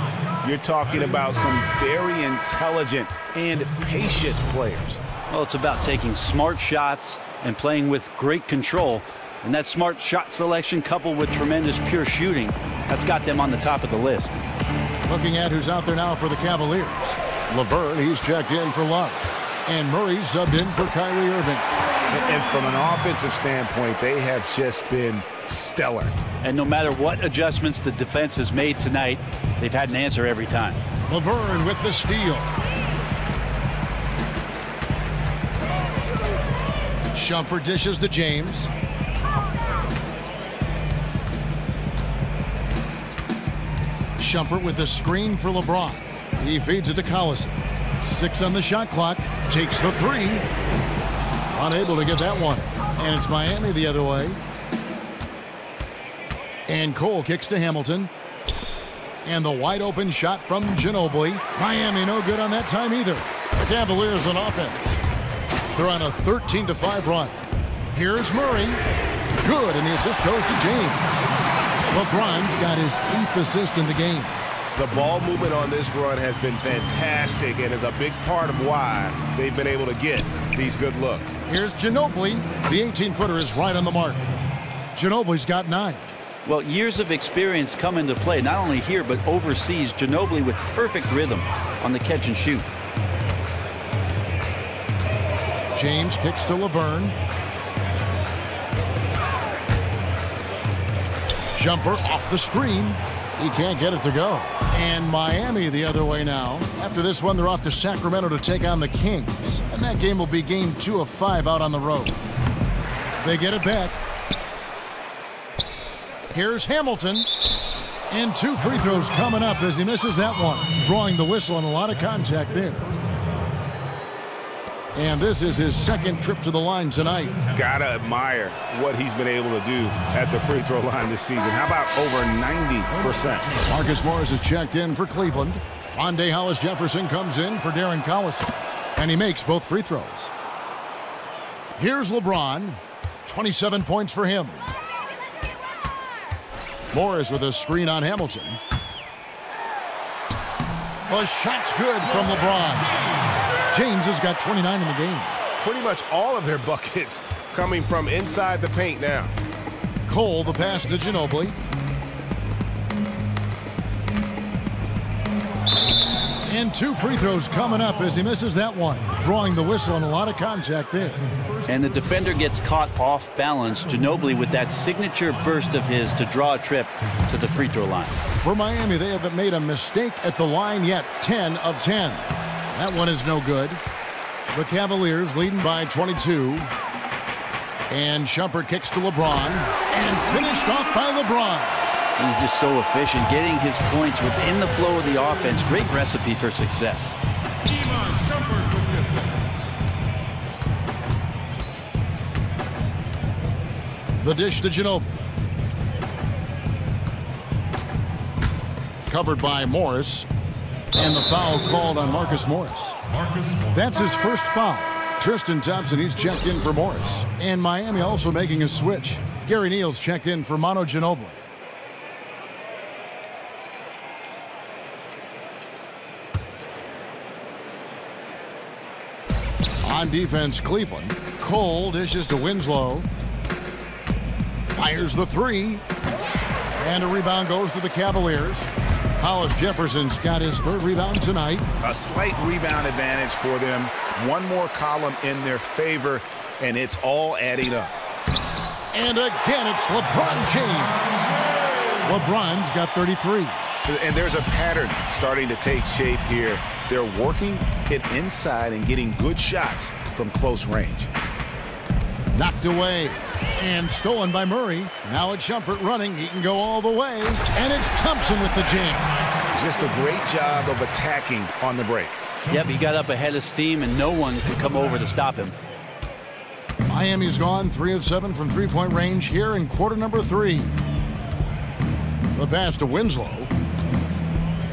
you're talking about some very intelligent and patient players. Well, it's about taking smart shots and playing with great control. And that smart shot selection coupled with tremendous pure shooting, that's got them on the top of the list. Looking at who's out there now for the Cavaliers. Laverne, he's checked in for Love. And Murray subbed in for Kyrie Irving. And from an offensive standpoint, they have just been stellar. And no matter what adjustments the defense has made tonight, they've had an answer every time. Laverne with the steal. Shumpert dishes to James. Shumpert with the screen for LeBron. He feeds it to Collison. 6 on the shot clock. Takes the 3. Unable to get that one. And it's Miami the other way. And Cole kicks to Hamilton. And the wide open shot from Ginobili. Miami no good on that time either. The Cavaliers on offense. They're on a 13-5 run. Here's Murray. Good, and the assist goes to James. LeBron's got his 8th assist in the game. The ball movement on this run has been fantastic and is a big part of why they've been able to get these good looks. Here's Ginobili. The 18-footer is right on the mark. Ginobili's got 9. Well, years of experience come into play, not only here, but overseas. Ginobili with perfect rhythm on the catch and shoot. James kicks to Laverne. Jumper off the screen. He can't get it to go. And Miami the other way now. After this one, they're off to Sacramento to take on the Kings. And that game will be game 2 of 5 out on the road. They get it back. Here's Hamilton. And 2 free throws coming up as he misses that one. Drawing the whistle and a lot of contact there. And this is his 2nd trip to the line tonight. Gotta admire what he's been able to do at the free throw line this season. How about over 90%? Marcus Morris is checked in for Cleveland. Rondé Hollis-Jefferson comes in for Darren Collison. And he makes both free throws. Here's LeBron. 27 points for him. Morris with a screen on Hamilton. The shot's good from LeBron. James has got 29 in the game. Pretty much all of their buckets coming from inside the paint now. Cole, the pass to Ginobili. And 2 free throws coming up as he misses that one, drawing the whistle and a lot of contact there. And the defender gets caught off balance. Ginobili with that signature burst of his to draw a trip to the free throw line. For Miami, they haven't made a mistake at the line yet. 10 of 10. That one is no good. The Cavaliers leading by 22. And Shumpert kicks to LeBron. And finished off by LeBron. He's just so efficient, getting his points within the flow of the offense. Great recipe for success. The dish to Ginobili. Covered by Morris. And the foul called on Marcus Morris. That's his first foul. Tristan Thompson, he's checked in for Morris. And Miami also making a switch. Gary Neal's checked in for Manu Ginobili. On defense, Cleveland. Cole dishes to Winslow. Fires the 3. And a rebound goes to the Cavaliers. Hollis Jefferson's got his 3rd rebound tonight. A slight rebound advantage for them. One more column in their favor, and it's all adding up. And again, it's LeBron James. LeBron's got 33. And there's a pattern starting to take shape here. They're working it inside and getting good shots from close range. Knocked away and stolen by Murray. Now it's Shumpert running. He can go all the way. And it's Thompson with the jam. Just a great job of attacking on the break. Yep, he got up ahead of steam, and no one could come over to stop him. Miami's gone 3 of 7 from three-point range here in quarter number 3. The pass to Winslow.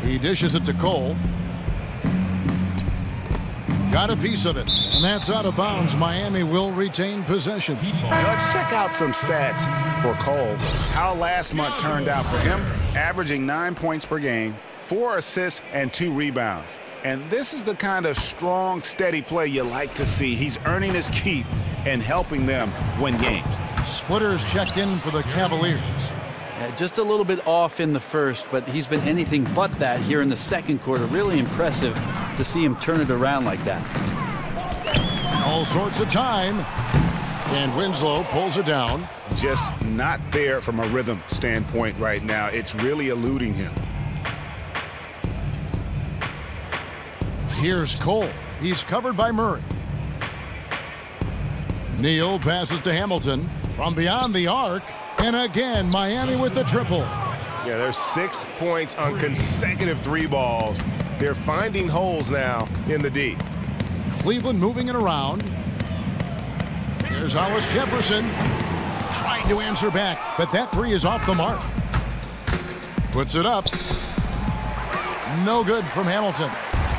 He dishes it to Cole. Got a piece of it, and that's out of bounds. Miami will retain possession. Now let's check out some stats for Cole. How last month turned out for him, averaging 9 points per game, 4 assists, and 2 rebounds. And this is the kind of strong, steady play you like to see. He's earning his keep and helping them win games. Splitters checked in for the Cavaliers. Just a little bit off in the first, but he's been anything but that here in the second quarter. Really impressive to see him turn it around like that. All sorts of time. And Winslow pulls it down. Just not there from a rhythm standpoint right now. It's really eluding him. Here's Cole. He's covered by Murray. Neal passes to Hamilton from beyond the arc. And again, Miami with the triple. Yeah, there's 6 points on consecutive 3 balls. They're finding holes now in the D. Cleveland moving it around. Here's Hollis Jefferson. Trying to answer back, but that 3 is off the mark. Puts it up. No good from Hamilton.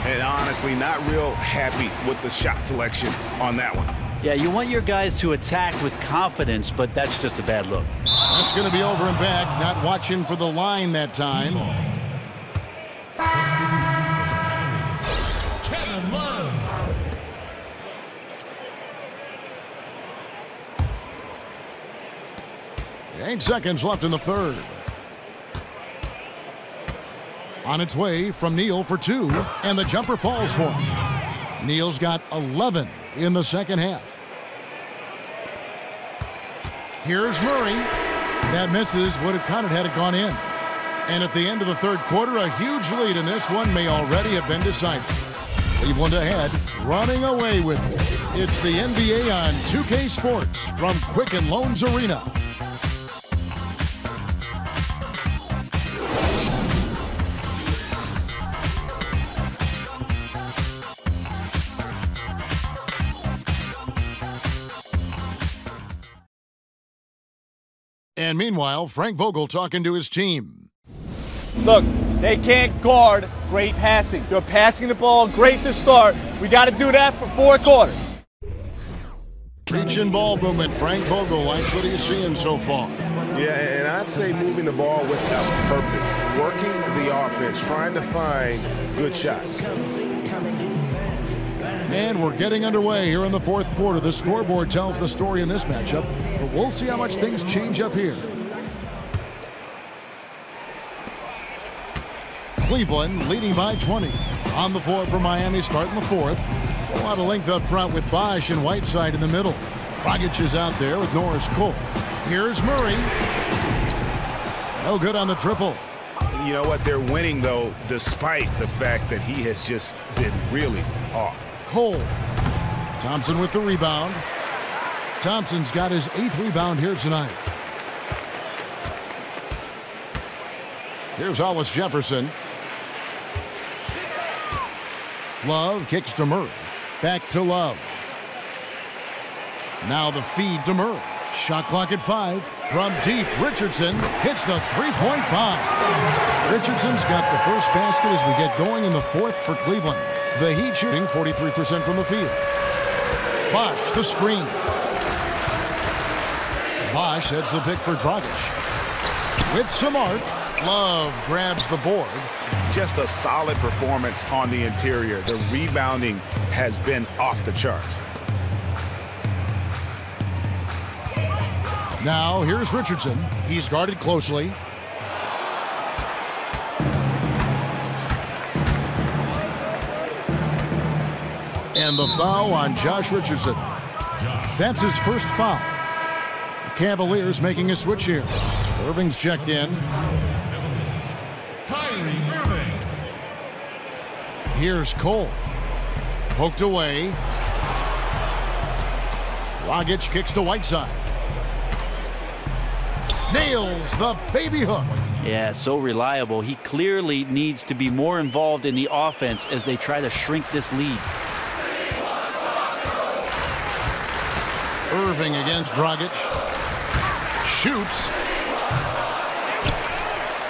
And honestly, not real happy with the shot selection on that one. Yeah, you want your guys to attack with confidence, but that's just a bad look. That's going to be over and back. Not watching for the line that time. Kevin Love. 8 seconds left in the third. On its way from Neal for 2, and the jumper falls for him. Neal's got 11 in the second half. Here's Murray. That misses. Would have counted had it gone in. And at the end of the third quarter, a huge lead in this one may already have been decided. Cleveland ahead, running away with it. It's the NBA on 2K Sports from Quicken Loans Arena. And meanwhile, Frank Vogel talking to his team. Look, they can't guard great passing. They're passing the ball great to start. We got to do that for 4 quarters. Reach and ball movement. Frank Vogel likes what he's seeing so far. Yeah, and I'd say moving the ball with a purpose. Working the offense, trying to find good shots. And we're getting underway here in the fourth quarter. The scoreboard tells the story in this matchup, but we'll see how much things change up here. Cleveland leading by 20. On the floor for Miami, starting the fourth. A lot of length up front with Bosch and Whiteside in the middle. Dragic is out there with Norris Cole. Here's Murray. No good on the triple. You know what? They're winning, though, despite the fact that he has just been really off. Cole. Thompson with the rebound. Thompson's got his 8th rebound here tonight. Here's Hollis Jefferson. Love kicks to Murray. Back to Love. Now the feed to Murray. Shot clock at 5. From deep, Richardson hits the three-point bomb. Richardson's got the first basket as we get going in the fourth for Cleveland. The Heat shooting 43% from the field. Bosch, the screen. Bosch heads the pick for Dragic. With some arc, Love grabs the board. Just a solid performance on the interior. The rebounding has been off the charts. Now here's Richardson. He's guarded closely. And the foul on Josh Richardson. That's his first foul. The Cavaliers making a switch here. Irving's checked in. Here's Cole. Poked away. Dragic kicks to Whiteside. Nails the baby hook. Yeah, so reliable. He clearly needs to be more involved in the offense as they try to shrink this lead. Irving against Dragic. Shoots.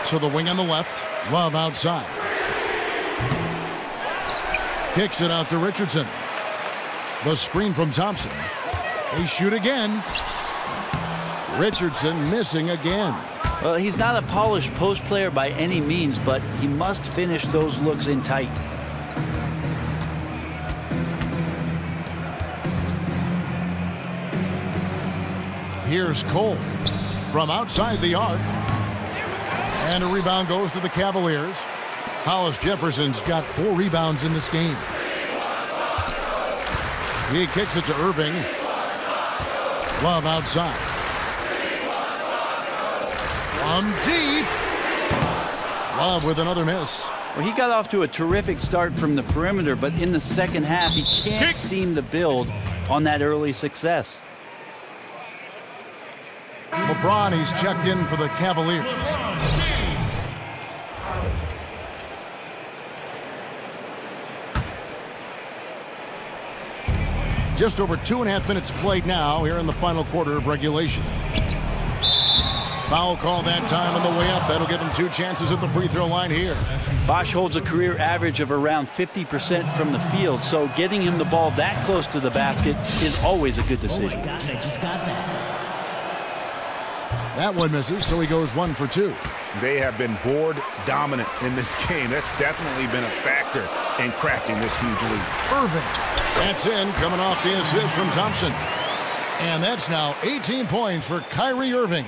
To the wing on the left. Love outside. Kicks it out to Richardson. The screen from Thompson. They shoot again. Richardson missing again. Well, he's not a polished post player by any means, but he must finish those looks in tight. Here's Cole from outside the arc. And a rebound goes to the Cavaliers. Hollis Jefferson's got 4 rebounds in this game. He kicks it to Irving. Love outside. From deep. Love with another miss. Well, he got off to a terrific start from the perimeter, but in the second half, he can't seem to build on that early success. LeBron, he's checked in for the Cavaliers. Just over 2.5 minutes played now here in the final quarter of regulation. Foul call that time on the way up. That'll give him 2 chances at the free throw line here. Bosch holds a career average of around 50% from the field, so getting him the ball that close to the basket is always a good decision. Oh my gosh, I just got that. That one misses, so he goes 1 for 2. They have been board dominant in this game. That's definitely been a factor in crafting this huge lead. Irving. That's in, coming off the assist from Thompson. And that's now 18 points for Kyrie Irving.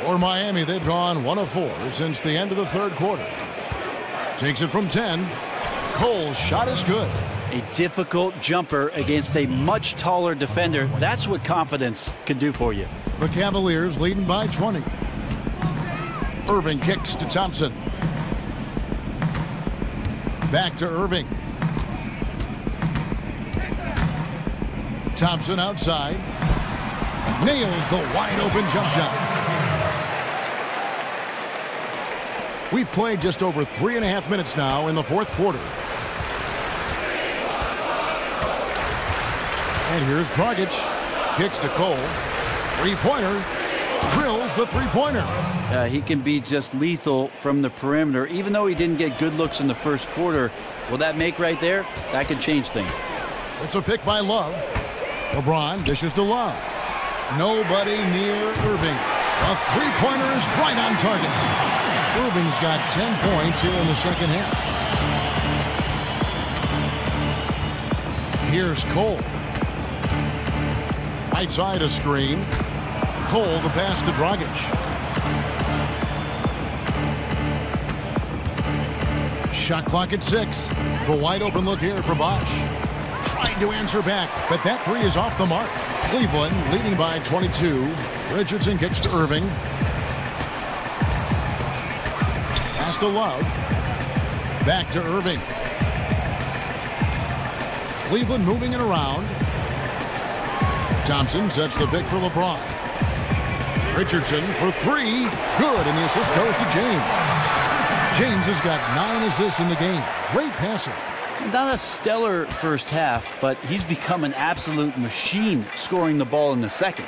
For Miami, they've gone 1 of 4 since the end of the third quarter. Takes it from 10. Cole's shot is good. A difficult jumper against a much taller defender. That's what confidence can do for you. The Cavaliers leading by 20. Irving kicks to Thompson. Back to Irving. Thompson outside. Nails the wide open jump shot. We've played just over 3.5 minutes now in the fourth quarter. And here's Dragic. Kicks to Cole. Three-pointer. Drills the three-pointer. He can be just lethal from the perimeter. Even though he didn't get good looks in the first quarter, will that make right there? That could change things. It's a pick by Love. LeBron dishes to Love. Nobody near Irving. A three-pointer is right on target. Irving's got 10 points here in the second half. Here's Cole. Right side a screen. Cole the pass to Dragic. Shot clock at 6. The wide open look here for Bosch. Trying to answer back, but that three is off the mark. Cleveland leading by 22. Richardson kicks to Irving. Pass to Love. Back to Irving. Cleveland moving it around. Thompson sets the pick for LeBron. Richardson for three. Good, and the assist goes to James. James has got 9 assists in the game. Great passer. Not a stellar first half, but he's become an absolute machine scoring the ball in the second.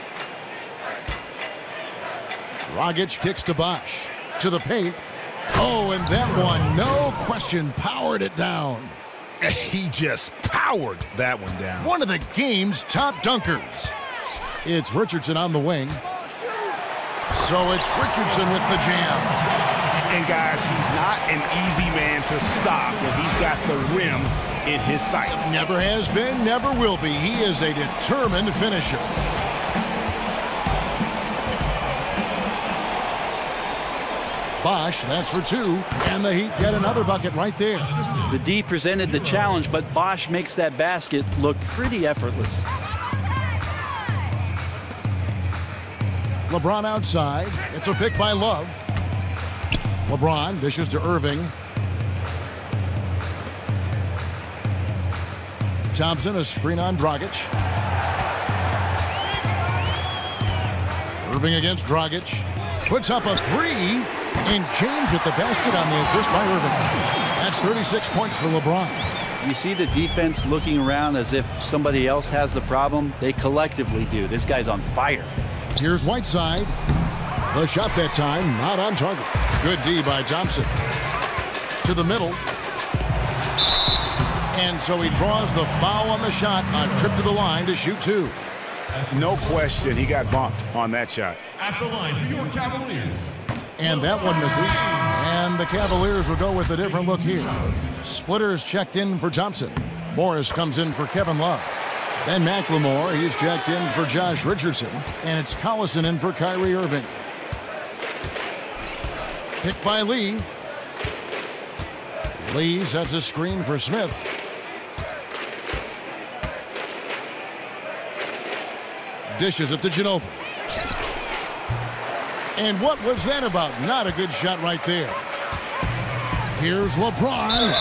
Dragic kicks to Bosch. To the paint. Oh, and that one, no question, powered it down. He just powered that one down. One of the game's top dunkers. It's Richardson on the wing. So it's Richardson with the jam. And guys, he's not an easy man to stop when he's got the rim in his sights. Never has been, never will be. He is a determined finisher. Bosch, that's for 2, and the Heat get another bucket right there. The D presented the challenge, but Bosch makes that basket look pretty effortless. LeBron outside. It's a pick by Love. LeBron dishes to Irving. Thompson, a screen on Dragic. Irving against Dragic. Puts up a 3. And James with the basket on the assist by Irving. That's 36 points for LeBron. You see the defense looking around as if somebody else has the problem. They collectively do. This guy's on fire. Here's Whiteside. The shot that time, not on target. Good D by Thompson. To the middle. And so he draws the foul on the shot. A trip to the line to shoot 2. No question, he got bumped on that shot. At the line for your Cavaliers. And that one misses. And the Cavaliers will go with a different look here. Splitters checked in for Thompson. Morris comes in for Kevin Love. Then McLemore, he's checked in for Josh Richardson. And it's Collison in for Kyrie Irving. Picked by Lee. Lee sets a screen for Smith. Dishes it to Ginobili. And what was that about? Not a good shot right there. Here's LeBron.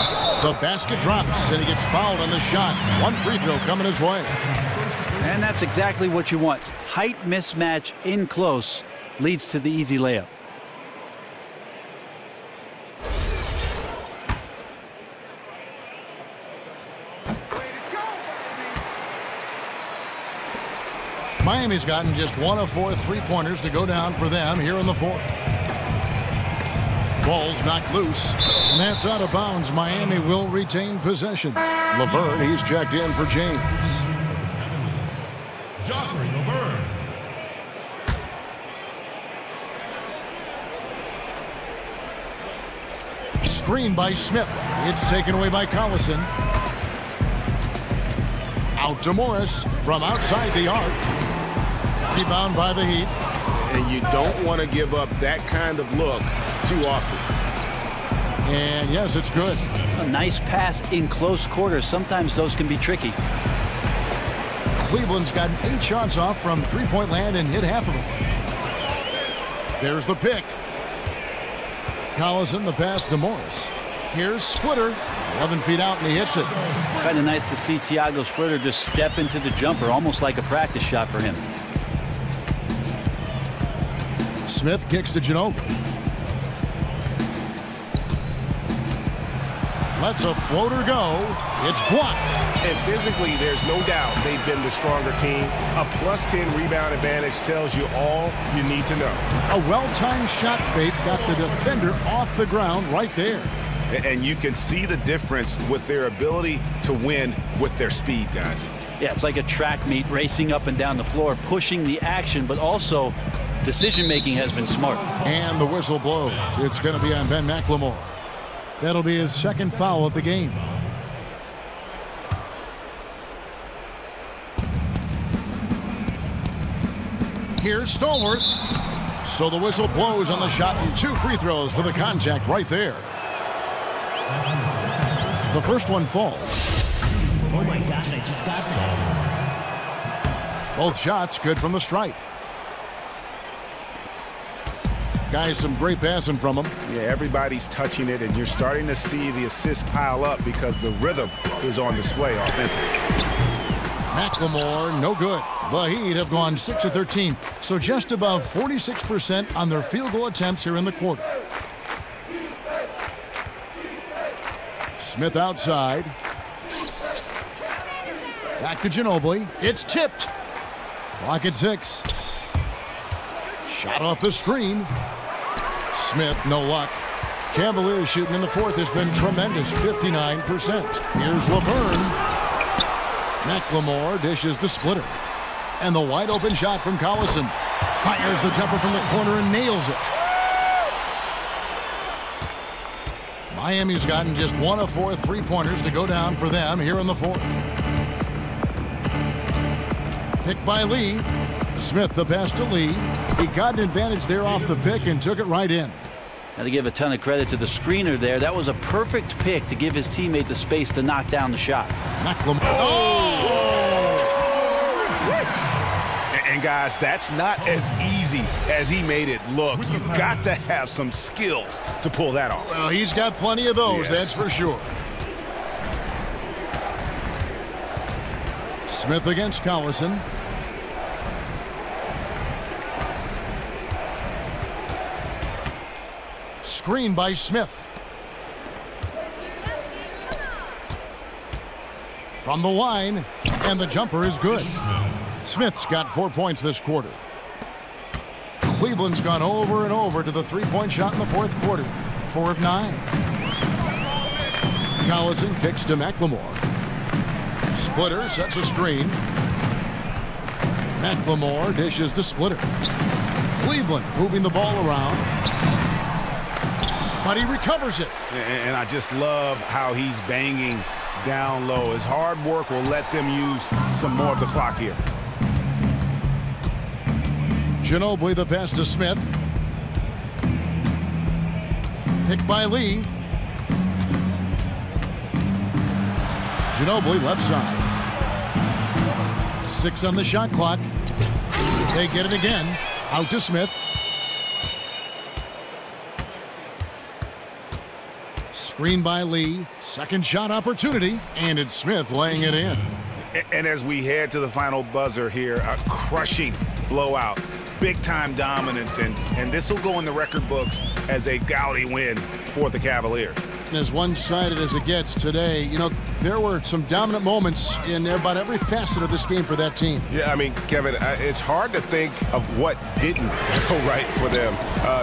The basket drops, and he gets fouled on the shot. One free throw coming his way. And that's exactly what you want. Height mismatch in close leads to the easy layup. Miami's gotten just 1 of 4 3-pointers to go down for them here in the fourth. Ball's knocked loose, and that's out of bounds. Miami will retain possession. Laverne, he's checked in for James. Joffrey Laverne. Screen by Smith. It's taken away by Collison. Out to Morris from outside the arc. Rebound by the Heat. And you don't want to give up that kind of look too often. And yes, it's good. A nice pass in close quarters. Sometimes those can be tricky. Cleveland's gotten 8 shots off from three-point land and hit half of them. There's the pick. Collison, the pass to Morris. Here's Splitter. 11 feet out, and he hits it. Kind of nice to see Thiago Splitter just step into the jumper, almost like a practice shot for him. Smith kicks to Ginobili. Lets a floater go. It's blocked. And physically, there's no doubt they've been the stronger team. A +10 rebound advantage tells you all you need to know. A well-timed shot fake got the defender off the ground right there. And you can see the difference with their ability to win with their speed, guys. Yeah, it's like a track meet, racing up and down the floor, pushing the action, but also decision-making has been smart. And the whistle blows. It's going to be on Ben McLemore. That'll be his second foul of the game. Here's Stallworth. So the whistle blows on the shot, and 2 free throws for the contact right there. The first one falls. Oh my gosh, I just got that. Both shots good from the stripe. Guys, some great passing from him. Yeah, everybody's touching it, and you're starting to see the assists pile up because the rhythm is on display offensively. McLemore, no good. The Heat have gone 6 of 13, so just above 46% on their field goal attempts here in the quarter. Smith outside. Back to Ginobili. It's tipped. Clock at 6. Shot off the screen. Smith, no luck. Cavaliers shooting in the fourth has been tremendous, 59%. Here's Laverne. McLemore dishes to Splitter. And the wide open shot from Collison. Fires the jumper from the corner and nails it. Miami's gotten just 1 of 4 3-pointers to go down for them here in the fourth. Picked by Lee. Smith the pass to Lee. He got an advantage there off the pick and took it right in. Got to give a ton of credit to the screener there. That was a perfect pick to give his teammate the space to knock down the shot. McLemore. Oh! And guys, that's not as easy as he made it look. You've got to have some skills to pull that off. Well, he's got plenty of those, that's for sure. Smith against Collison. Screen by Smith. From the line, and the jumper is good. Smith's got 4 points this quarter. Cleveland's gone over and over to the three-point shot in the fourth quarter. 4 of 9. Collison kicks to McLemore. Splitter sets a screen. McLemore dishes to Splitter. Cleveland moving the ball around. But he recovers it. And I just love how he's banging down low. His hard work will let them use some more of the clock here. Ginobili the pass to Smith. Picked by Lee. Ginobili left side. 6 on the shot clock. They get it again. Out to Smith. Screen by Lee. Second shot opportunity. And it's Smith laying it in. And as we head to the final buzzer here, a crushing blowout. Big-time dominance, and this will go in the record books as a gaudy win for the Cavaliers. As one-sided as it gets today, you know, there were some dominant moments in about every facet of this game for that team. Yeah, I mean, Kevin, it's hard to think of what didn't go right for them.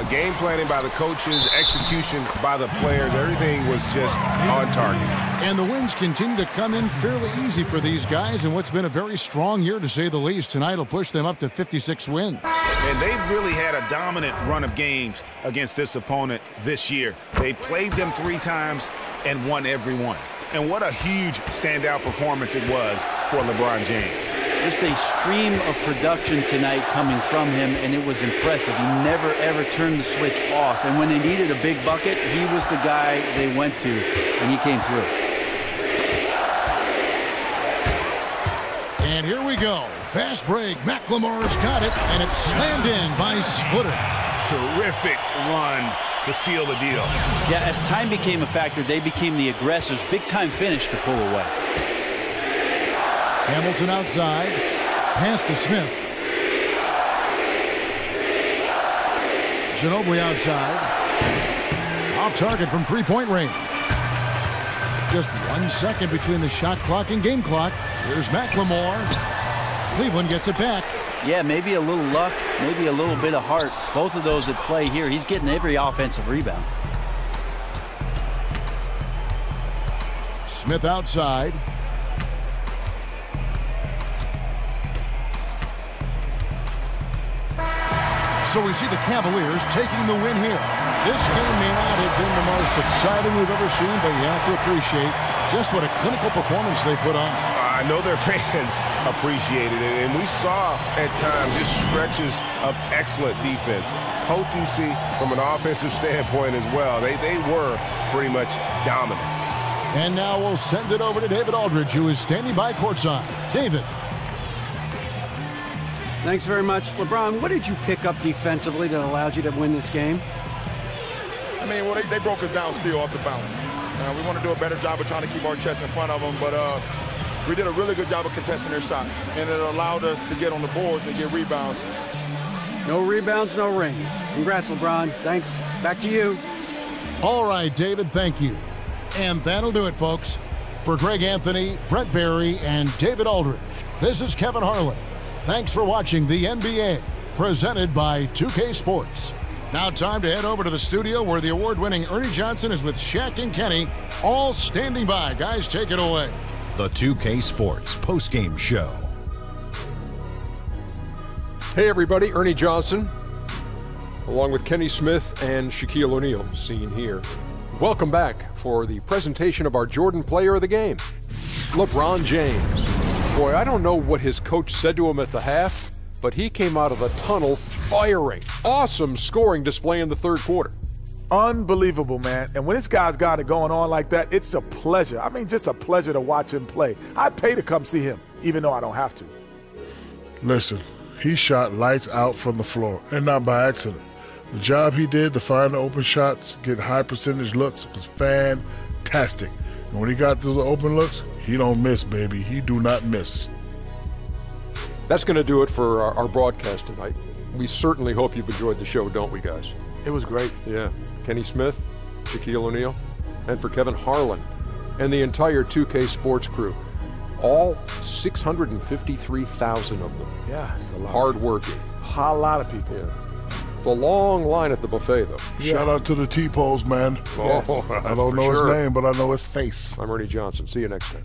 Game planning by the coaches, execution by the players, everything was just on target. And the wins continue to come in fairly easy for these guys in what's been a very strong year, to say the least. Tonight will push them up to 56 wins. And they've really had a dominant run of games against this opponent this year. They played them 3 times and won every one. And what a huge standout performance it was for LeBron James. Just a stream of production tonight coming from him, and it was impressive. He never, ever turned the switch off. And when they needed a big bucket, he was the guy they went to, and he came through. And here we go. Fast break. McLemore's got it, and it's slammed in by Splitter. Terrific run to seal the deal. Yeah, as time became a factor, they became the aggressors. Big-time finish to pull away. Hamilton outside. Pass to Smith. Ginobili outside. Off target from three-point range. Just 1 second between the shot clock and game clock. Here's McLemore. Cleveland gets it back. Yeah, maybe a little luck, maybe a little bit of heart. Both of those at play here. He's getting every offensive rebound. Smith outside. So we see the Cavaliers taking the win here. This game may not have been the most exciting we've ever seen, but you have to appreciate just what a clinical performance they put on. I know their fans appreciated it, and we saw at times just stretches of excellent defense, potency from an offensive standpoint as well. They were pretty much dominant. And now we'll send it over to David Aldridge, who is standing by courtside. David. Thanks very much. LeBron, what did you pick up defensively that allowed you to win this game? I mean, well, they broke us down still off the bounce. We want to do a better job of trying to keep our chest in front of them, but we did a really good job of contesting their shots, and it allowed us to get on the boards and get rebounds. No rebounds, no rings. Congrats, LeBron. Thanks. Back to you. All right, David, thank you. And that'll do it, folks. For Greg Anthony, Brent Barry, and David Aldridge, this is Kevin Harlan. Thanks for watching the NBA, presented by 2K Sports. Now time to head over to the studio where the award-winning Ernie Johnson is with Shaq and Kenny, all standing by. Guys, take it away. The 2K Sports postgame show. Hey everybody, Ernie Johnson, along with Kenny Smith and Shaquille O'Neal, seen here. Welcome back for the presentation of our Jordan Player of the Game, LeBron James. Boy, I don't know what his coach said to him at the half, but he came out of the tunnel firing. Awesome scoring display in the third quarter. Unbelievable, man. And when this guy's got it going on like that, it's a pleasure. I mean, just a pleasure to watch him play. I'd pay to come see him, even though I don't have to. Listen, he shot lights out from the floor, and not by accident. The job he did to find the open shots, get high percentage looks, was fantastic. And when he got those open looks, he don't miss, baby. He do not miss. That's going to do it for our broadcast tonight. We certainly hope you've enjoyed the show, don't we, guys? It was great. Yeah. Kenny Smith, Shaquille O'Neal, and for Kevin Harlan and the entire 2K Sports crew. All 653,000 of them. Yeah, it's a lot. Hard-working. A lot of people. Yeah. The long line at the buffet, though. Yeah. Shout out to the T-Pose, man. Oh, I don't know his name, but I know his face. I'm Ernie Johnson. See you next time.